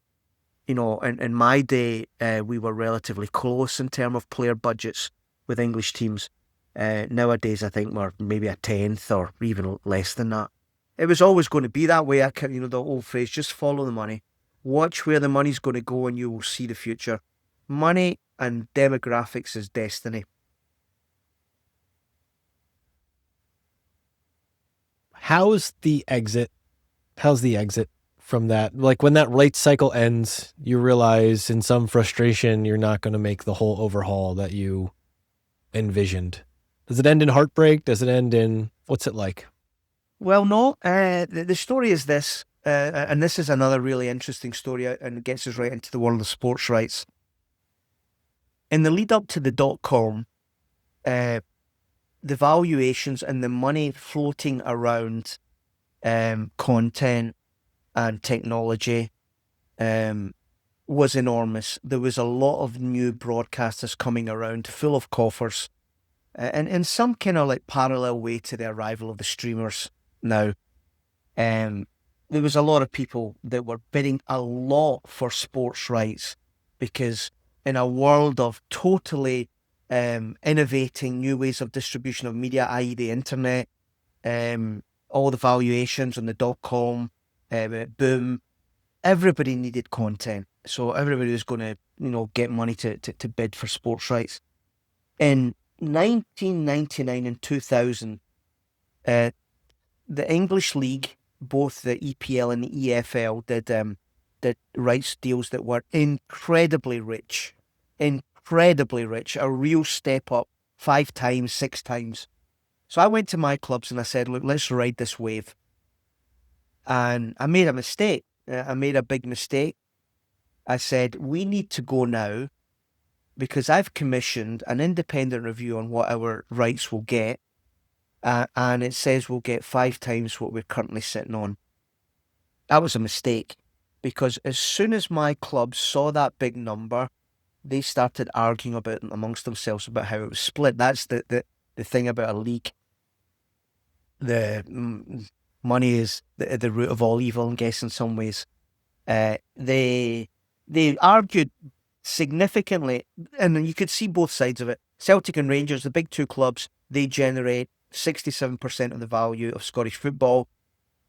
In my day, we were relatively close in terms of player budgets with English teams. Nowadays, I think we're maybe a tenth or even less than that. It was always going to be that way. The old phrase, just follow the money. Watch where the money's going to go and you will see the future. Money and demographics is destiny. How's the exit from that? Like when that rights cycle ends, you realize in some frustration you're not going to make the whole overhaul that you envisioned. Does it end in heartbreak? Does it end in, what's it like? Well, no. The story is this, and this is another really interesting story, and gets us right into the world of sports rights. In the lead up to the .com, the valuations and the money floating around content and technology was enormous. There was a lot of new broadcasters coming around, full of coffers, and in some kind of like parallel way to the arrival of the streamers now. There was a lot of people that were bidding a lot for sports rights, because in a world of totally innovating new ways of distribution of media, i.e. the internet, all the valuations on the .com boom, everybody needed content. So everybody was going to, get money to bid for sports rights. In 1999 and 2000, the English League, both the EPL and the EFL, did rights deals that were incredibly rich, a real step up, 5 times, 6 times. So I went to my clubs and I said, look, let's ride this wave. And I made a mistake. I made a big mistake. I said, we need to go now, because I've commissioned an independent review on what our rights will get. And it says we'll get 5 times what we're currently sitting on. That was a mistake, because as soon as my club saw that big number, they started arguing about it amongst themselves about how it was split. That's the thing about a league. The money is the root of all evil, I guess, in some ways. They argued significantly, and you could see both sides of it. Celtic and Rangers, the big 2 clubs, they generate 67% of the value of Scottish football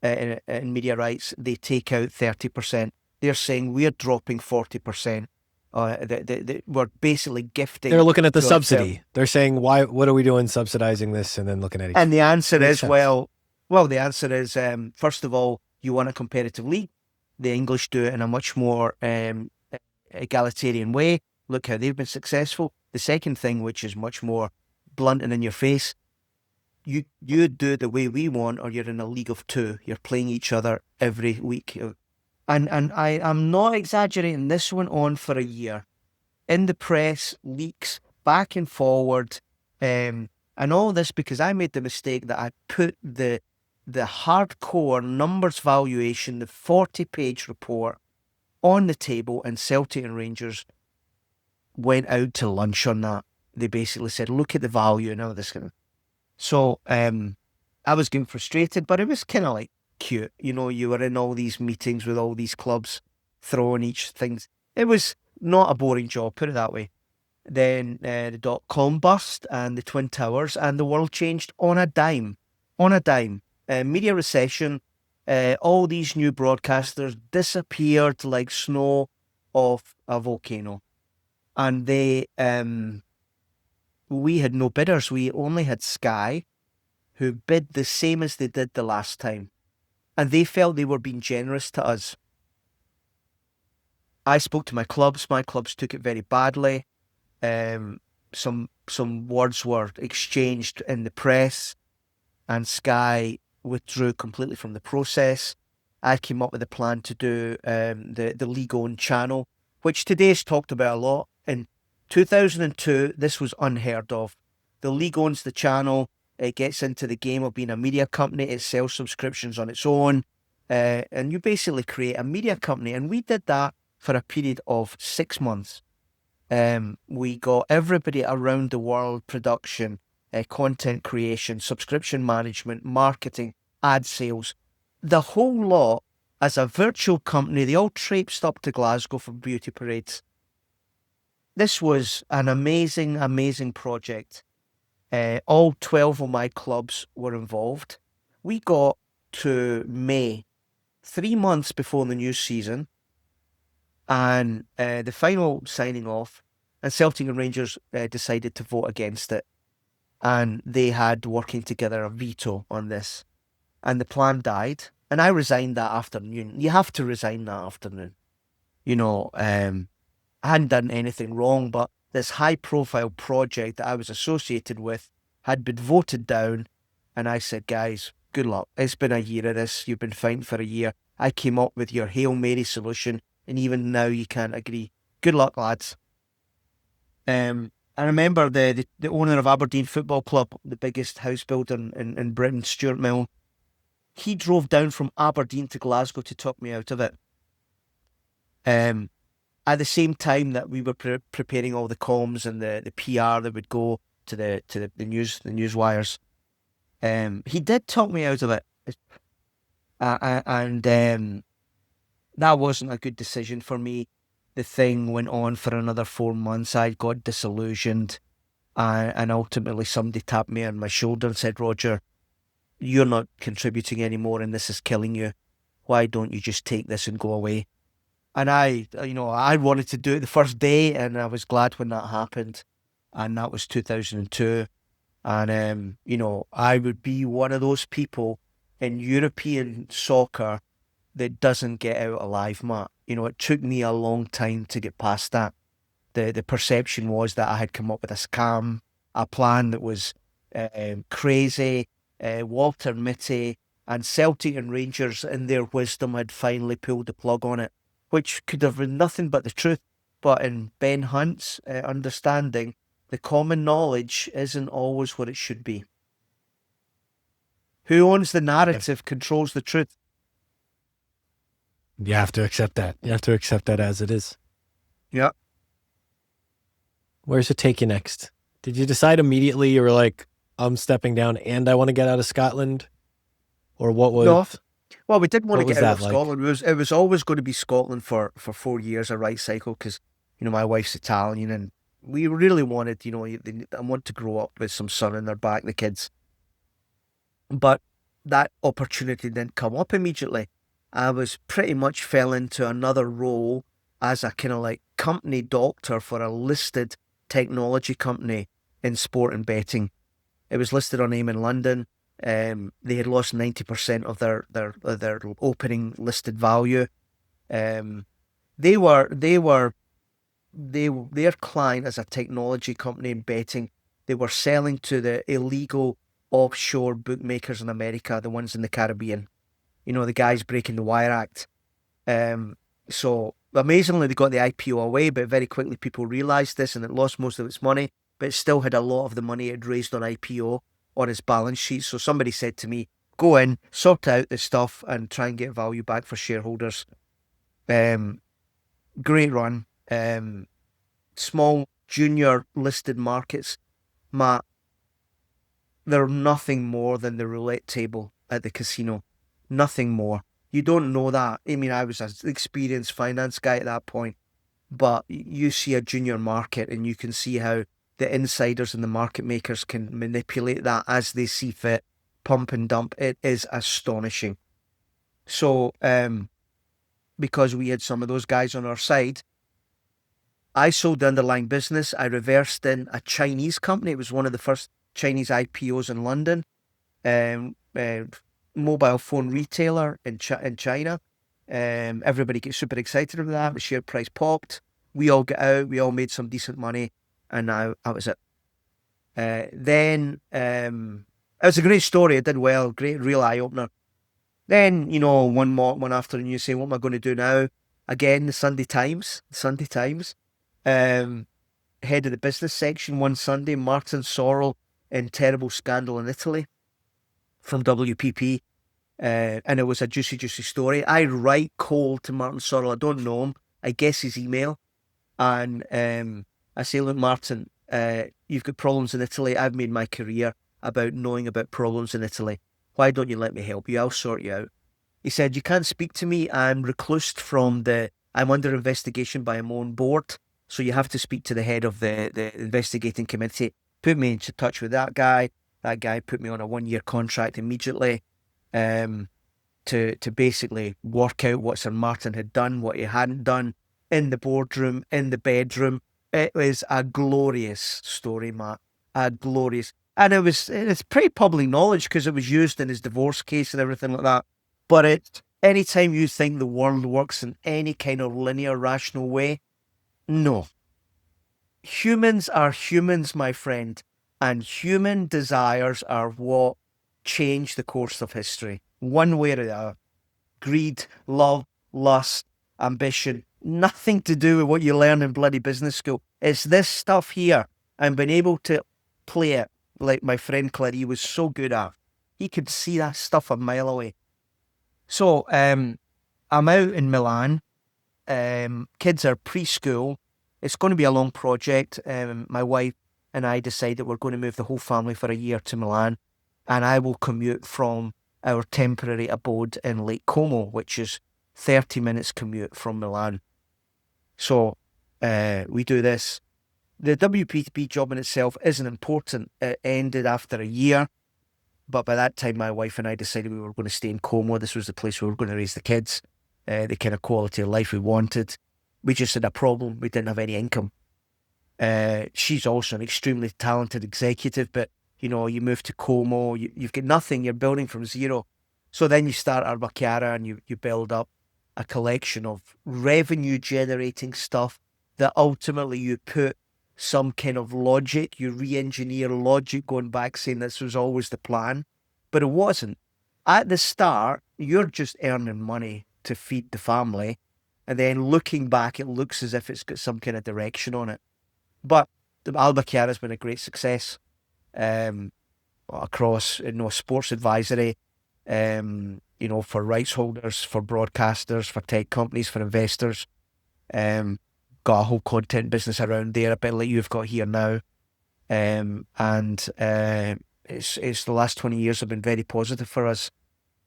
in media rights. They take out 30%. They're saying we're dropping 40%. We're basically gifting. They're looking at the subsidy. They're saying, what are we doing subsidizing this? And then looking at each. And the answer is, sense. well, the answer is, first of all, you want a competitive league. The English do it in a much more egalitarian way. Look how they've been successful. The second thing, which is much more blunt and in your face, you do it the way we want, or you're in a league of 2. You're playing each other every week. And I'm not exaggerating. This went on for a year. In the press, leaks, back and forward, and all this because I made the mistake that I put the hardcore numbers valuation, the 40-page report, on the table, and Celtic and Rangers went out to lunch on that. They basically said, look at the value and all this kind of. So I was getting frustrated, but it was kind of like cute. You were in all these meetings with all these clubs, throwing each things. It was not a boring job, put it that way. Then the .com bust and the Twin Towers, and the world changed on a dime. Media recession, all these new broadcasters disappeared like snow off a volcano. And we had no bidders. We only had Sky, who bid the same as they did the last time. And they felt they were being generous to us. I spoke to my clubs. My clubs took it very badly. Some words were exchanged in the press, and Sky withdrew completely from the process. I came up with a plan to do the league-owned channel, which today is talked about a lot. In 2002, this was unheard of. The league owns the channel. It gets into the game of being a media company. It sells subscriptions on its own. And you basically create a media company. And we did that for a period of 6 months. We got everybody around the world: production, content creation, subscription management, marketing, ad sales, the whole lot as a virtual company. They all traipsed up to Glasgow for beauty parades. This was an amazing, amazing project. All 12 of my clubs were involved. We got to May, 3 months before the new season, and the final signing off, And Celtic and Rangers decided to vote against it. And they had, working together, a veto on this. And the plan died. And I resigned that afternoon. You have to resign that afternoon. I hadn't done anything wrong, but this high-profile project that I was associated with had been voted down. And I said, guys, good luck. It's been a year of this. You've been fighting for a year. I came up with your Hail Mary solution, and even now you can't agree. Good luck, lads. I remember the owner of Aberdeen Football Club, the biggest house builder in Britain, Stuart Milne. He drove down from Aberdeen to Glasgow to talk me out of it. At the same time that we were preparing all the comms and the PR that would go to the news wires, he did talk me out of it, and that wasn't a good decision for me. The thing went on for another 4 months. I got disillusioned, and ultimately somebody tapped me on my shoulder and said, Roger, you're not contributing anymore and this is killing you. Why don't you just take this and go away? And I wanted to do it the first day, and I was glad when that happened. And that was 2002. And, I would be one of those people in European soccer that doesn't get out alive, Matt. It took me a long time to get past that. The perception was that I had come up with a scam, a plan that was crazy. Walter Mitty and Celtic and Rangers, in their wisdom, had finally pulled the plug on it, which could have been nothing but the truth. But in Ben Hunt's understanding, the common knowledge isn't always what it should be. Who owns the narrative controls the truth. You have to accept that. You have to accept that as it is. Yeah. Where's it take you next? Did you decide immediately you were like, I'm stepping down and I want to get out of Scotland? Or what was... No. Well, we didn't want to what get was out of that like? Scotland. It was always going to be Scotland for 4 years, a right cycle, because, my wife's Italian, and we really wanted, I want to grow up with some sun in their back, the kids. But that opportunity didn't come up immediately. I was pretty much fell into another role as a kind of like company doctor for a listed technology company in sport and betting. It was listed on AIM in London. They had lost 90% of their opening listed value. Their client as a technology company in betting, they were selling to the illegal offshore bookmakers in America, the ones in the Caribbean. The guys breaking the Wire Act. So amazingly, they got the IPO away, but very quickly people realised this and it lost most of its money, but it still had a lot of the money it had raised on IPO on its balance sheet. So somebody said to me, go in, sort out this stuff and try and get value back for shareholders. Great run. Small junior listed markets, Matt, they're nothing more than the roulette table at the casino. Nothing more. You don't know that. I mean, I was an experienced finance guy at that point, but you see a junior market and you can see how the insiders and the market makers can manipulate that as they see fit, pump and dump. It is astonishing. So, because we had some of those guys on our side, I sold the underlying business. I reversed in a Chinese company. It was one of the first Chinese IPOs in London. Mobile phone retailer in China. Everybody gets super excited about that. The share price popped. We all got out. We all made some decent money. And now that was it. Then it was a great story. It did well. Great, real eye-opener. Then, one afternoon you say, what am I going to do now? Again, the Sunday Times. Head of the business section one Sunday, Martin Sorrell in terrible scandal in Italy from WPP. And it was a juicy story. I write cold to Martin Sorrell. I don't know him. I guess his email. And I say, look, Martin, you've got problems in Italy. I've made my career about knowing about problems in Italy. Why don't you let me help you? I'll sort you out. He said, you can't speak to me. I'm reclused I'm under investigation by my own board. So you have to speak to the head of the investigating committee. Put me in touch with that guy. That guy put me on a 1-year contract immediately to basically work out what Sir Martin had done, what he hadn't done in the boardroom, in the bedroom, It was a glorious story, Matt. A glorious. And it's pretty public knowledge because it was used in his divorce case and everything like that. But anytime you think the world works in any kind of linear, rational way, no. Humans are humans, my friend, and human desires are what change the course of history, one way or the other. Greed, love, lust, ambition, nothing to do with what you learn in bloody business school. It's this stuff here, and being able to play it like my friend Clary was so good at. He could see that stuff a mile away. So I'm out in Milan. Kids are preschool. It's going to be a long project. My wife and I decided we're going to move the whole family for a year to Milan, and I will commute from our temporary abode in Lake Como, which is 30 minutes commute from Milan. So we do this. The WPP job in itself isn't important. It ended after a year, but by that time my wife and I decided we were going to stay in Como. This was the place where we were going to raise the kids, the kind of quality of life we wanted. We just had a problem. We didn't have any income. She's also an extremely talented executive, but you move to Como, you've got nothing, you're building from zero. So then you start Arbacchiara and you build up a collection of revenue generating stuff that ultimately you put some kind of logic, you re-engineer logic going back saying this was always the plan, but it wasn't. At the start, you're just earning money to feed the family. And then looking back, it looks as if it's got some kind of direction on it. But the Albacare has been a great success across sports advisory, for rights holders, for broadcasters, for tech companies, for investors. Got a whole content business around there, a bit like you've got here now. It's the last 20 years have been very positive for us.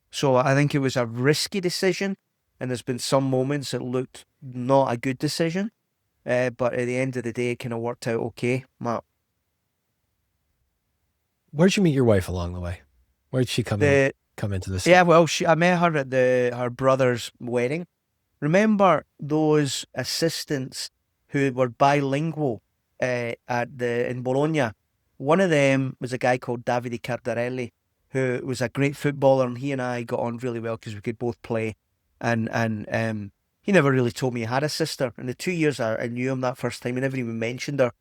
So I think it was a risky decision. And there's been some moments it looked not a good decision. But at the end of the day, it kind of worked out okay, Matt. Where'd you meet your wife along the way? Where'd she come into this? Yeah, well, I met her at her brother's wedding. Remember those assistants who were bilingual in Bologna? One of them was a guy called Davide Cardarelli, who was a great footballer, and he and I got on really well because we could both play. And he never really told me he had a sister. In the 2 years I knew him that first time, he never even mentioned her.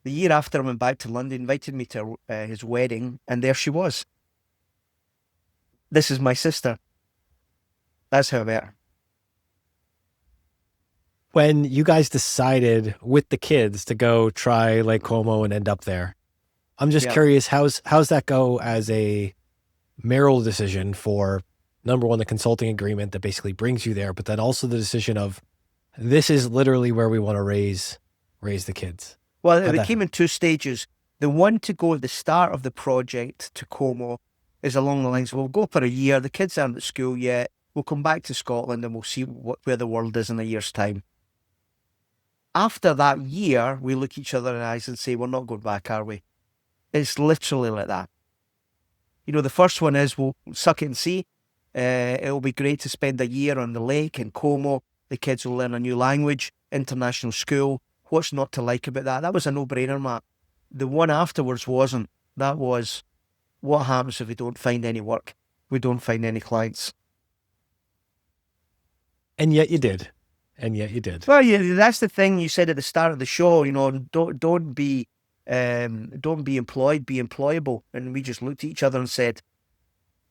The year after I went back to London, he invited me to his wedding, and there she was. This is my sister. That's how I met her. When you guys decided with the kids to go try Lake Como and end up there, I'm just curious, how's that go as a marital decision for, number one, the consulting agreement that basically brings you there, but then also the decision of this is literally where we want to raise the kids? Well, it came in two stages. The one to go at the start of the project to Como is along the lines, we'll go for a year, the kids aren't at school yet, we'll come back to Scotland and we'll see where the world is in a year's time. After that year, we look each other in the eyes and say, we're not going back, are we? It's literally like that. The first one is, we'll suck it and see. It'll be great to spend a year on the lake in Como. The kids will learn a new language, international school. What's not to like about that? That was a no-brainer, Matt. The one afterwards wasn't. That was, what happens if we don't find any work? We don't find any clients. And yet you did. Well, yeah, that's the thing you said at the start of the show. Don't be employed, be employable. And we just looked at each other and said,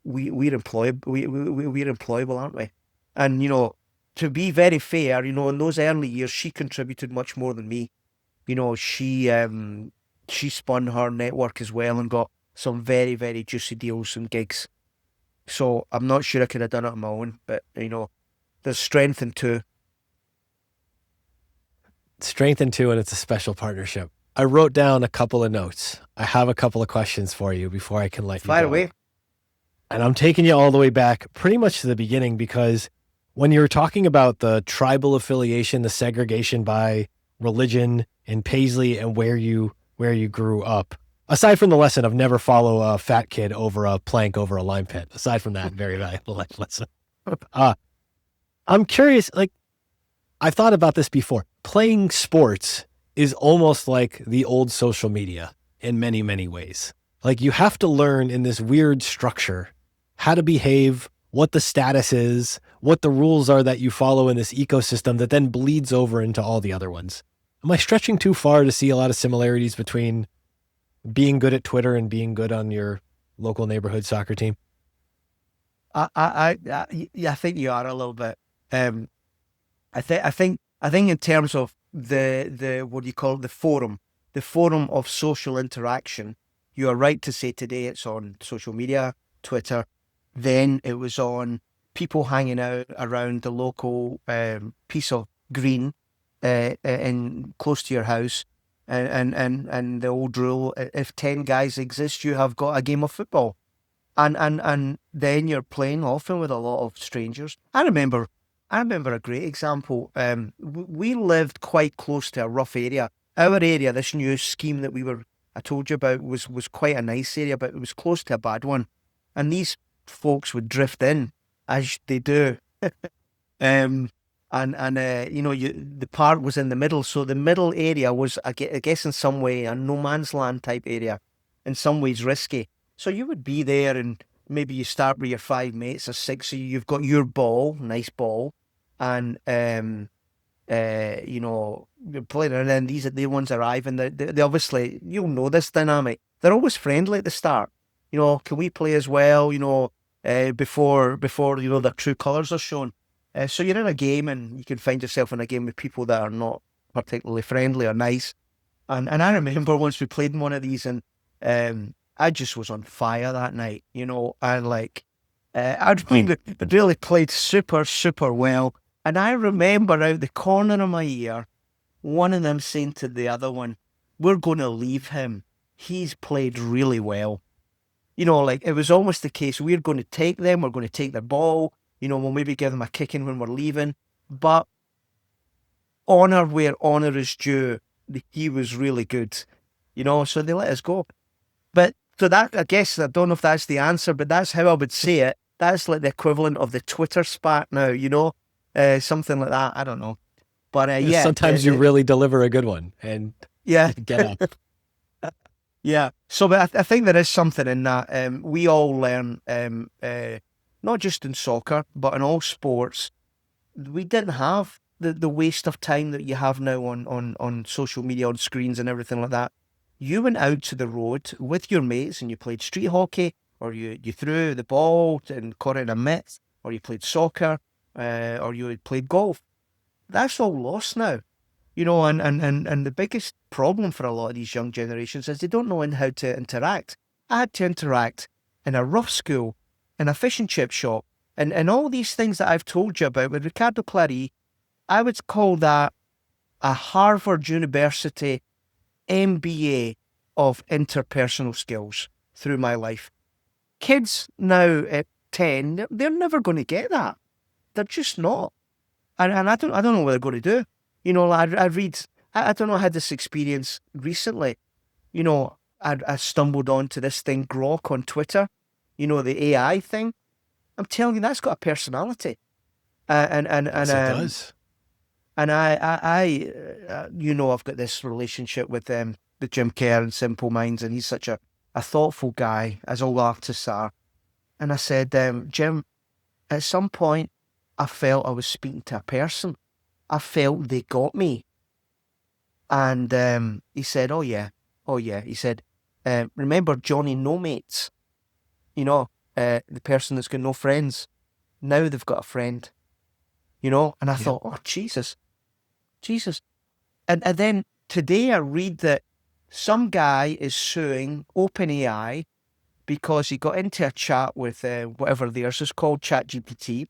we're employable, aren't we? And to be very fair, in those early years, she contributed much more than me. She spun her network as well and got some very, very juicy deals and gigs. So I'm not sure I could have done it on my own, but there's strength in two. Strength in two, and it's a special partnership. I wrote down a couple of notes. I have a couple of questions for you before I can let you go. Fire away. And I'm taking you all the way back pretty much to the beginning, because when you were talking about the tribal affiliation, the segregation by religion in Paisley and where you grew up, aside from the lesson of never follow a fat kid over a plank over a lime pit, aside from that very valuable life lesson, I'm curious, I've thought about this before. Playing sports is almost like the old social media in many, many ways. Like you have to learn in this weird structure how to behave, what the status is, what the rules are that you follow in this ecosystem that then bleeds over into all the other ones. Am I stretching too far to see a lot of similarities between being good at Twitter and being good on your local neighborhood soccer team? Yeah, I think you are a little bit. I think in terms of the what do you call it, the forum of social interaction. You are right to say today it's on social media, Twitter. Then it was on people hanging out around the local piece of green in close to your house, and the old rule: if 10 guys exist, you have got a game of football, and then you're playing often with a lot of strangers. I remember a great example. We lived quite close to a rough area. Our area, this new scheme that I told you about, was quite a nice area, but it was close to a bad one. And these folks would drift in, as they do. The park was in the middle. So the middle area was, I guess in some way, a no man's land type area, in some ways risky. So you would be there and maybe you start with your 5 mates or 6, so you've got your ball, nice ball, and you're playing, and then the ones arrive, and they obviously, you'll know this dynamic. They're always friendly at the start. Can we play as well? Before their true colours are shown. So you're in a game, and you can find yourself in a game with people that are not particularly friendly or nice. And I remember once we played in one of these, and I just was on fire that night. I'd really played super, super well. And I remember out the corner of my ear, one of them saying to the other one, "We're going to leave him. He's played really well." It was almost the case, we're going to take them, we're going to take their ball, we'll maybe give them a kicking when we're leaving. But honour where honour is due, he was really good, so they let us go. But so that, I guess, I don't know if that's the answer, but that's how I would say it. That's like the equivalent of the Twitter spat now, something like that. I don't know. But yeah. Sometimes you really deliver a good one and get up. Yeah. So but I think there is something in that. We all learn, not just in soccer, but in all sports. We didn't have the waste of time that you have now on social media, on screens and everything like that. You went out to the road with your mates and you played street hockey, or you threw the ball and caught it in a mitt, or you played soccer, or you played golf. That's all lost now. And the biggest problem for a lot of these young generations is they don't know how to interact. I had to interact in a rough school, in a fish and chip shop, and all these things that I've told you about with Ricardo Clary. I would call that a Harvard University MBA of interpersonal skills through my life. Kids now at 10, they're never going to get that. They're just not. And I don't know what they're going to do. I don't know, I had this experience recently. I stumbled onto this thing, Grok, on Twitter, the AI thing. I'm telling you, that's got a personality. Yes, it does. And I've got this relationship with Jim Kerr and Simple Minds, and he's such a thoughtful guy, as all artists are. And I said, Jim, at some point, I felt I was speaking to a person. I felt they got me. And he said, oh yeah. He said, remember Johnny No Mates? The person that's got no friends. Now they've got a friend. And I thought, oh, Jesus. And then today I read that some guy is suing OpenAI because he got into a chat with whatever theirs is called, ChatGPT.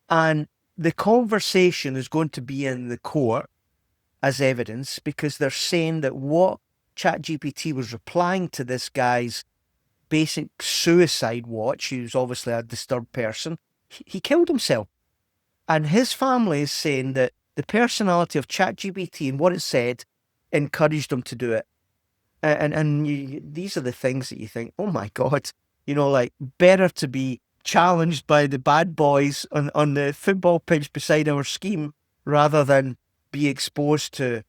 And the conversation is going to be in the court as evidence, because they're saying that what ChatGPT was replying to this guy's basic suicide watch, he was obviously a disturbed person, he killed himself. And his family is saying that the personality of ChatGPT and what it said encouraged him to do it. These are the things that you think, oh my God, better to be challenged by the bad boys on the football pitch beside our scheme rather than be exposed to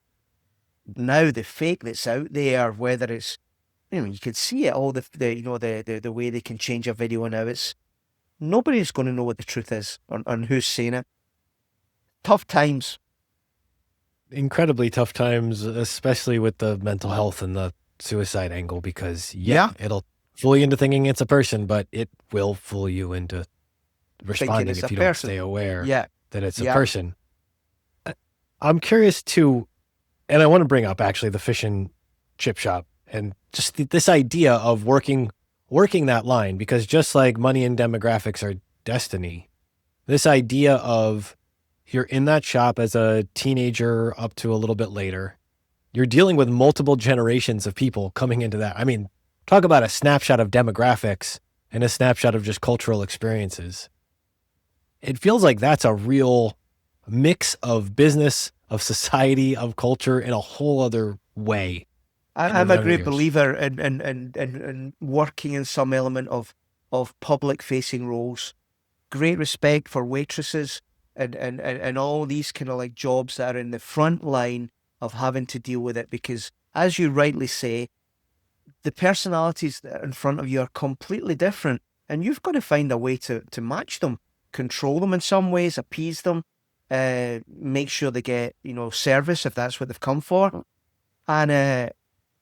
now the fake that's out there, whether it's, you can see it, all the way they can change a video now. It's nobody's going to know what the truth is on who's saying it. Tough times. Incredibly tough times, especially with the mental health and the suicide angle, because it'll fool you into thinking it's a person, but it will fool you into responding if you don't stay aware that it's a person. I'm curious too, and I want to bring up actually the fish and chip shop and just this idea of working that line, because just like money and demographics are destiny, this idea of you're in that shop as a teenager up to a little bit later, you're dealing with multiple generations of people coming into that. I mean, talk about a snapshot of demographics and a snapshot of just cultural experiences. It feels like that's a real mix of business, of society, of culture in a whole other way. I'm a great believer in working in some element of public-facing roles. Great respect for waitresses and all these kind of like jobs that are in the front line of having to deal with it, because as you rightly say, the personalities that are in front of you are completely different, and you've got to find a way to match them, control them in some ways, appease them, make sure they get, service if that's what they've come for. And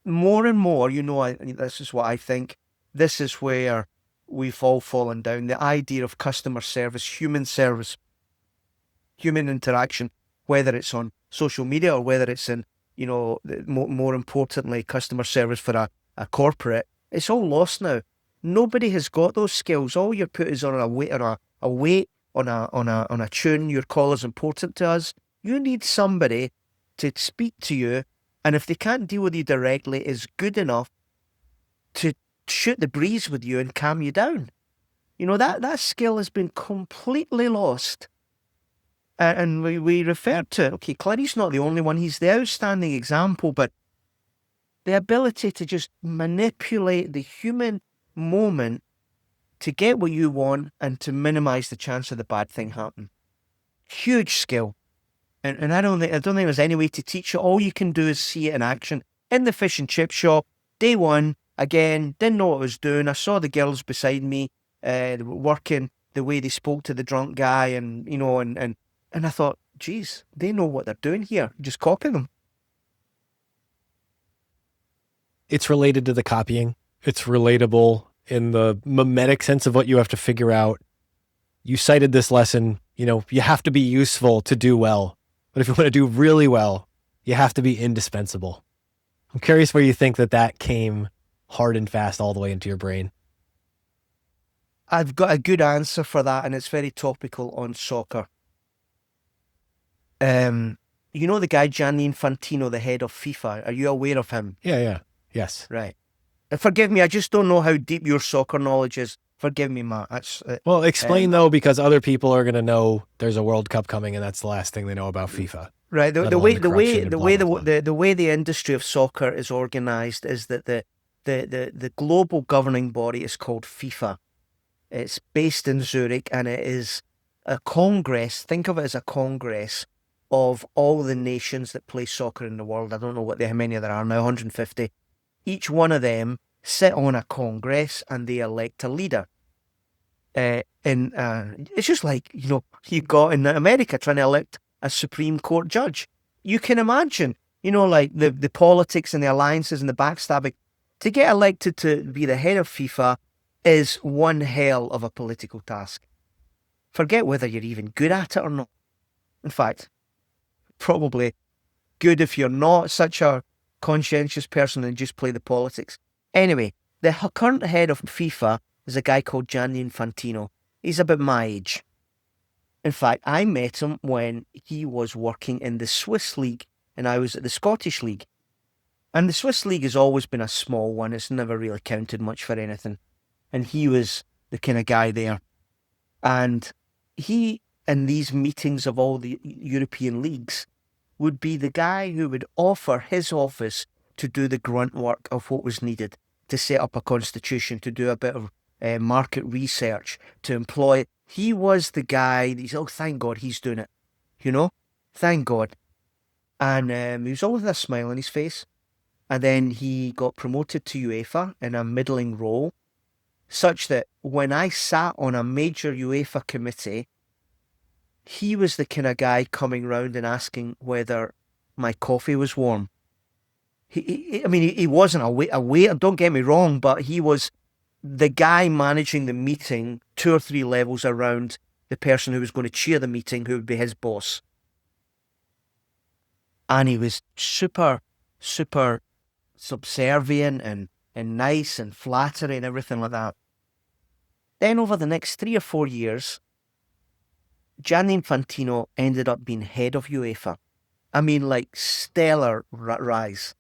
more and more, this is what I think, this is where we've all fallen down. The idea of customer service, human interaction, whether it's on social media or whether it's in, more importantly, customer service for a corporate, it's all lost now. Nobody has got those skills. All you're put is on a weight on a tune. Your call is important to us. You need somebody to speak to you, and if they can't deal with you directly, is good enough to shoot the breeze with you and calm you down. That skill has been completely lost. And we refer to, okay, Clary's not the only one. He's the outstanding example, but the ability to just manipulate the human moment to get what you want and to minimize the chance of the bad thing happening. Huge skill. And I don't think there's any way to teach it. All you can do is see it in action. In the fish and chip shop, day one, again, didn't know what I was doing. I saw the girls beside me working, the way they spoke to the drunk guy, and I thought, geez, they know what they're doing here. Just copy them. It's related to the copying. It's relatable in the mimetic sense of what you have to figure out. You cited this lesson, you have to be useful to do well. But if you want to do really well, you have to be indispensable. I'm curious where you think that came hard and fast all the way into your brain. I've got a good answer for that, and it's very topical on soccer. The guy Gianni Infantino, the head of FIFA. Are you aware of him? Yeah. Yes. Right. Forgive me, I just don't know how deep your soccer knowledge is. Forgive me, Matt. Well, explain though, because other people are going to know there's a World Cup coming, and that's the last thing they know about FIFA. Right. The way the industry of soccer is organized is that the global governing body is called FIFA. It's based in Zurich, and it is a congress. Think of it as a congress of all the nations that play soccer in the world. I don't know how many there are now, 150. Each one of them sit on a congress and they elect a leader. It's just like, you got in America trying to elect a Supreme Court judge. You can imagine, like the politics and the alliances and the backstabbing. To get elected to be the head of FIFA is one hell of a political task. Forget whether you're even good at it or not. In fact, probably good if you're not such a conscientious person and just play the politics. Anyway, the current head of FIFA is a guy called Gianni Infantino. He's about my age. In fact, I met him when he was working in the Swiss League and I was at the Scottish League. And the Swiss League has always been a small one. It's never really counted much for anything. And he was the kind of guy there. And he, in these meetings of all the European leagues, would be the guy who would offer his office to do the grunt work of what was needed, to set up a constitution, to do a bit of market research, to employ. He was the guy, thank God he's doing it, Thank God. And he was always with a smile on his face. And then he got promoted to UEFA in a middling role, such that when I sat on a major UEFA committee, he was the kind of guy coming round and asking whether my coffee was warm. He wasn't a waiter, don't get me wrong, but he was the guy managing the meeting 2 or 3 levels around the person who was going to chair the meeting, who would be his boss. And he was super, super subservient and nice and flattering and everything like that. Then over the next 3 or 4 years, Gianni Infantino ended up being head of UEFA. I mean, like, stellar rise.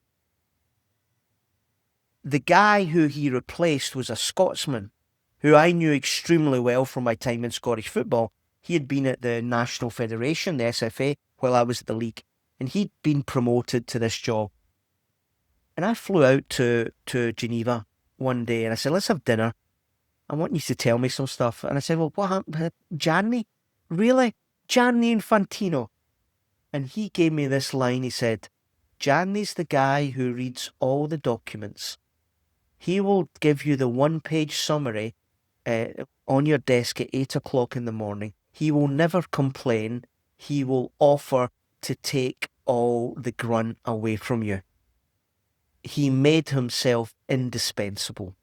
The guy who he replaced was a Scotsman who I knew extremely well from my time in Scottish football. He had been at the National Federation, the SFA, while I was at the league. And he'd been promoted to this job. And I flew out to Geneva one day and I said, let's have dinner. I want you to tell me some stuff. And I said, well, what happened? Gianni? Really? Gianni Infantino? And he gave me this line. He said, Gianni's the guy who reads all the documents. He will give you the 1-page summary on your desk at 8 o'clock in the morning. He will never complain. He will offer to take all the grunt away from you. He made himself indispensable.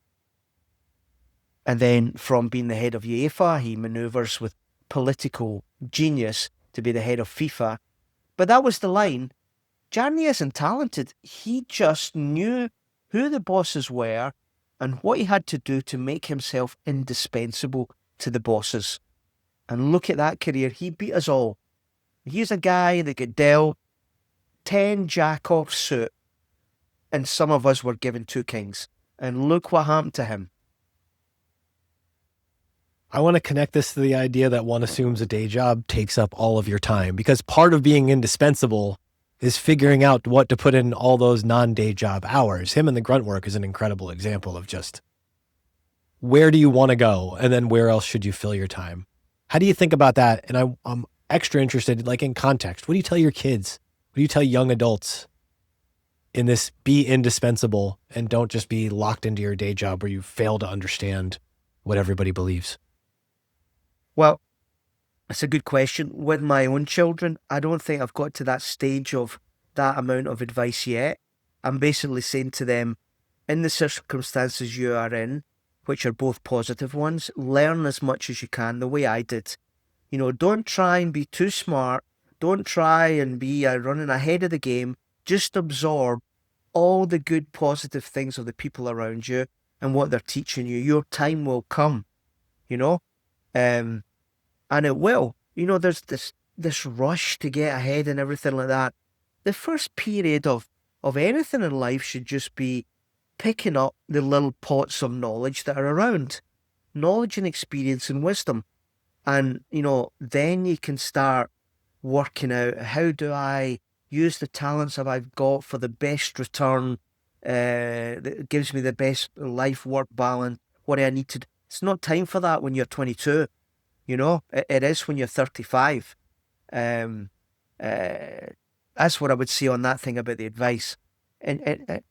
And then from being the head of UEFA, he manoeuvres with political genius to be the head of FIFA. But that was the line. Gianni isn't talented. He just knew who the bosses were and what he had to do to make himself indispensable to the bosses. And look at that career. He beat us all. He's a guy that could deal 10 jack-off suit, and some of us were given 2 kings. And look what happened to him. I want to connect this to the idea that one assumes a day job takes up all of your time, because part of being indispensable is figuring out what to put in all those non-day job hours. Him and the grunt work is an incredible example of just where do you want to go, and then where else should you fill your time? How do you think about that? And I'm extra interested, like, in context. What do you tell your kids? What do you tell young adults in this be indispensable and don't just be locked into your day job where you fail to understand what everybody believes? Well, it's a good question. With my own children, I don't think I've got to that stage of that amount of advice yet. I'm basically saying to them, in the circumstances you are in, which are both positive ones, learn as much as you can the way I did. You know, don't try and be too smart. Don't try and be running ahead of the game. Just absorb all the good, positive things of the people around you and what they're teaching you. Your time will come, you know? And it will. You know, there's this rush to get ahead and everything like that. The first period of anything in life should just be picking up the little pots of knowledge that are around. Knowledge and experience and wisdom. And, you know, then you can start working out, how do I use the talents that I've got for the best return, that gives me the best life-work balance, what I need to do. It's not time for that when you're 22. You know, it is when you're 35. That's what I would say on that thing about the advice. And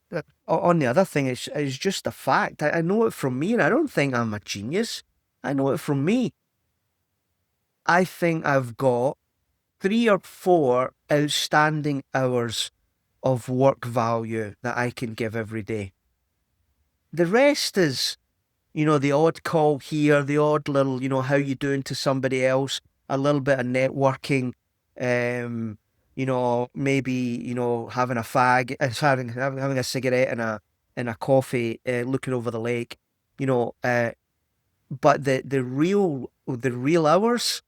on the other thing, it's just a fact. I know it from me, and I don't think I'm a genius. I know it from me. I think I've got 3 or 4 outstanding hours of work value that I can give every day. The rest is, you know, the odd call here, the odd little, you know, how you doing to somebody else, a little bit of networking, you know, maybe, you know, having a fag, having a cigarette and a coffee, looking over the lake, you know, but the real hours,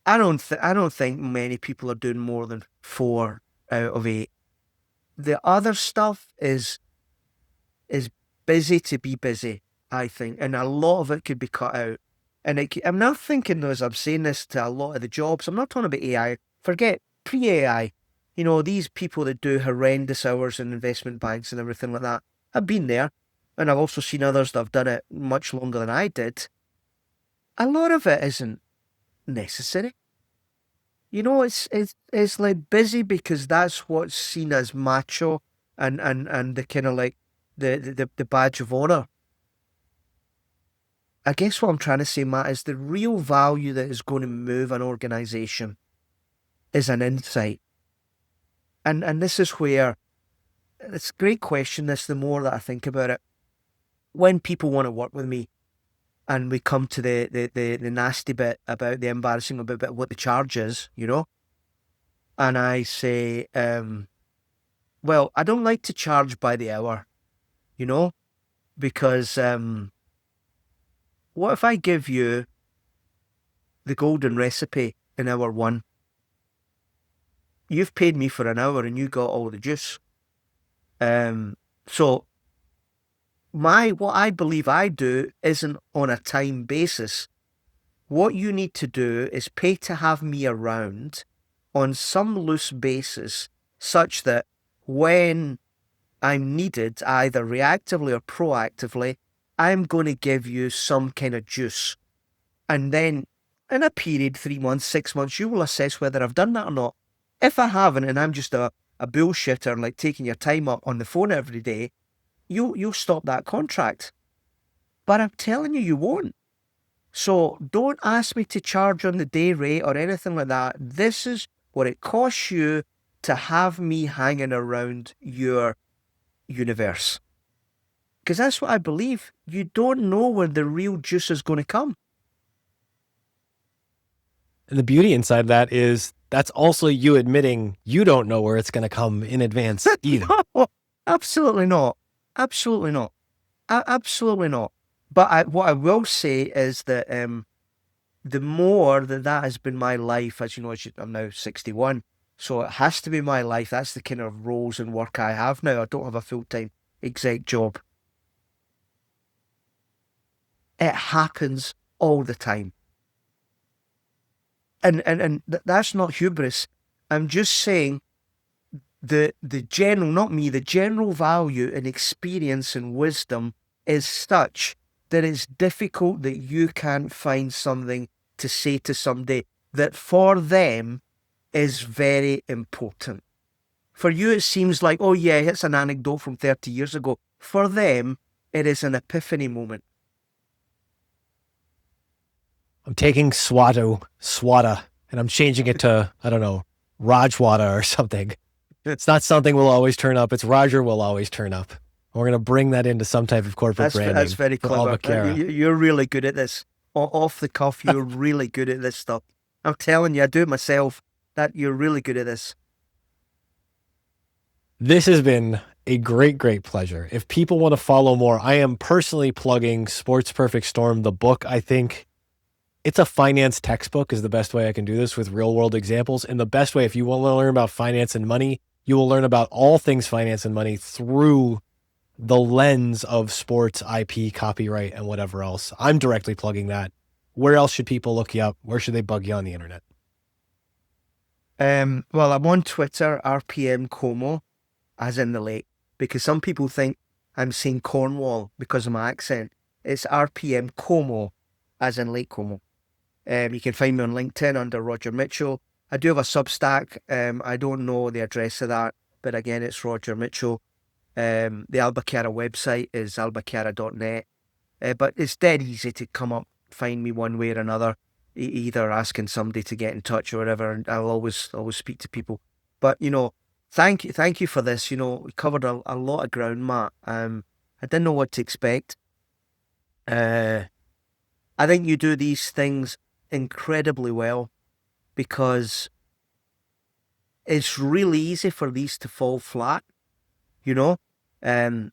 I don't think many people are doing more than 4 out of 8. The other stuff is busy to be busy, I think, and a lot of it could be cut out. And I'm not thinking, as I'm saying this to a lot of the jobs, I'm not talking about AI. Forget pre-AI. You know, these people that do horrendous hours in investment banks and everything like that. I've been there, and I've also seen others that have done it much longer than I did. A lot of it isn't necessary. it's like busy because that's what's seen as macho and the kind of like the badge of honor. I guess what I'm trying to say, Matt, is the real value that is going to move an organization is an insight. And this is where it's a great question, this the more that I think about it. When people want to work with me and we come to the nasty bit about the embarrassing about what the charge is, and I say, well, I don't like to charge by the hour, because what if I give you the golden recipe in hour 1? You've paid me for an hour and you got all the juice. So what I believe I do isn't on a time basis. What you need to do is pay to have me around on some loose basis such that when I'm needed, either reactively or proactively, I'm going to give you some kind of juice. And then in a period, 3 months, 6 months, you will assess whether I've done that or not. If I haven't, and I'm just a bullshitter and like taking your time up on the phone every day, you'll stop that contract. But I'm telling you, you won't. So don't ask me to charge on the day rate or anything like that. This is what it costs you to have me hanging around your universe. Because that's what I believe. You don't know when the real juice is going to come. And the beauty inside that is that's also you admitting you don't know where it's going to come in advance either. No, absolutely not. Absolutely not. Absolutely not. But what I will say is that the more that has been my life, as you know, I'm now 61, so it has to be my life. That's the kind of roles and work I have now. I don't have a full-time exec job. It happens all the time. And that's not hubris. I'm just saying the general, not me, the general value and experience and wisdom is such that it's difficult that you can't find something to say to somebody that for them is very important. For you, it seems like, oh yeah, it's an anecdote from 30 years ago. For them, it is an epiphany moment. I'm taking swada, and I'm changing it to, I don't know, Rajwada or something. It's not something will always turn up. It's Roger will always turn up. We're going to bring that into some type of corporate branding. That's very clever. You're really good at this. Off the cuff, you're really good at this stuff. I'm telling you, I do it myself. That you're really good at this. This has been a great, great pleasure. If people want to follow more, I am personally plugging Sports Perfect Storm, the book. I think it's a finance textbook is the best way I can do this with real world examples. And the best way, if you want to learn about finance and money, you will learn about all things finance and money through the lens of sports, IP, copyright, and whatever else. I'm directly plugging that. Where else should people look you up? Where should they bug you on the internet? Well, I'm on Twitter, RPM Como, as in the lake, because some people think I'm saying Cornwall because of my accent. It's RPM Como, as in Lake Como. You can find me on LinkedIn under Roger Mitchell. I do have a Substack. I don't know the address of that, but again, it's Roger Mitchell. The Albacara website is albacara.net. But it's dead easy to come up, find me one way or another, either asking somebody to get in touch or whatever, and I'll always speak to people. But, thank you for this. We covered a lot of ground, Matt. I didn't know what to expect. I think you do these things incredibly well because it's really easy for these to fall flat, and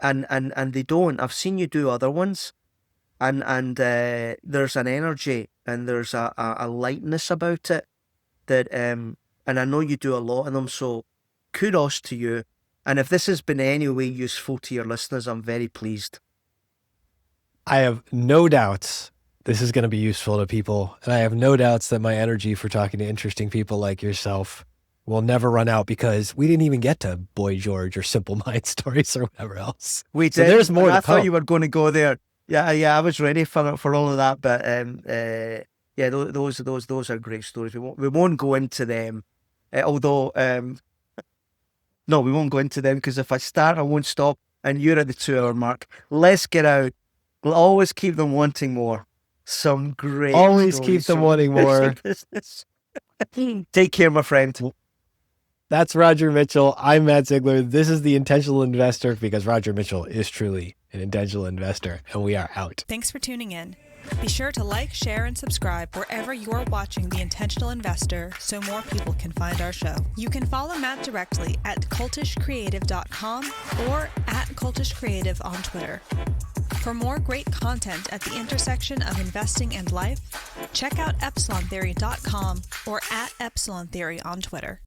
they don't. I've seen you do other ones, and there's an energy and there's a lightness about it that and I know you do a lot of them, so kudos to you. And if this has been in any way useful to your listeners, I'm very pleased. I have no doubts this is going to be useful to people, and I have no doubts that my energy for talking to interesting people like yourself will never run out because we didn't even get to Boy George or Simple Mind stories or whatever else. We so did. There's more. I thought you were going to go there. Yeah. I was ready for all of that, but yeah, those are great stories. We won't go into them, although no, we won't go into them because if I start, I won't stop. And you're at the 2-hour mark. Let's get out. We'll always keep them wanting more. Some great. Always keep them wanting more. Take care, my friend. That's Roger Mitchell. I'm Matt Ziegler. This is The Intentional Investor, because Roger Mitchell is truly an intentional investor, and we are out. Thanks for tuning in. Be sure to like, share, and subscribe wherever you're watching The Intentional Investor so more people can find our show. You can follow Matt directly at cultishcreative.com or at cultishcreative on Twitter. For more great content at the intersection of investing and life, check out epsilontheory.com or at epsilontheory on Twitter.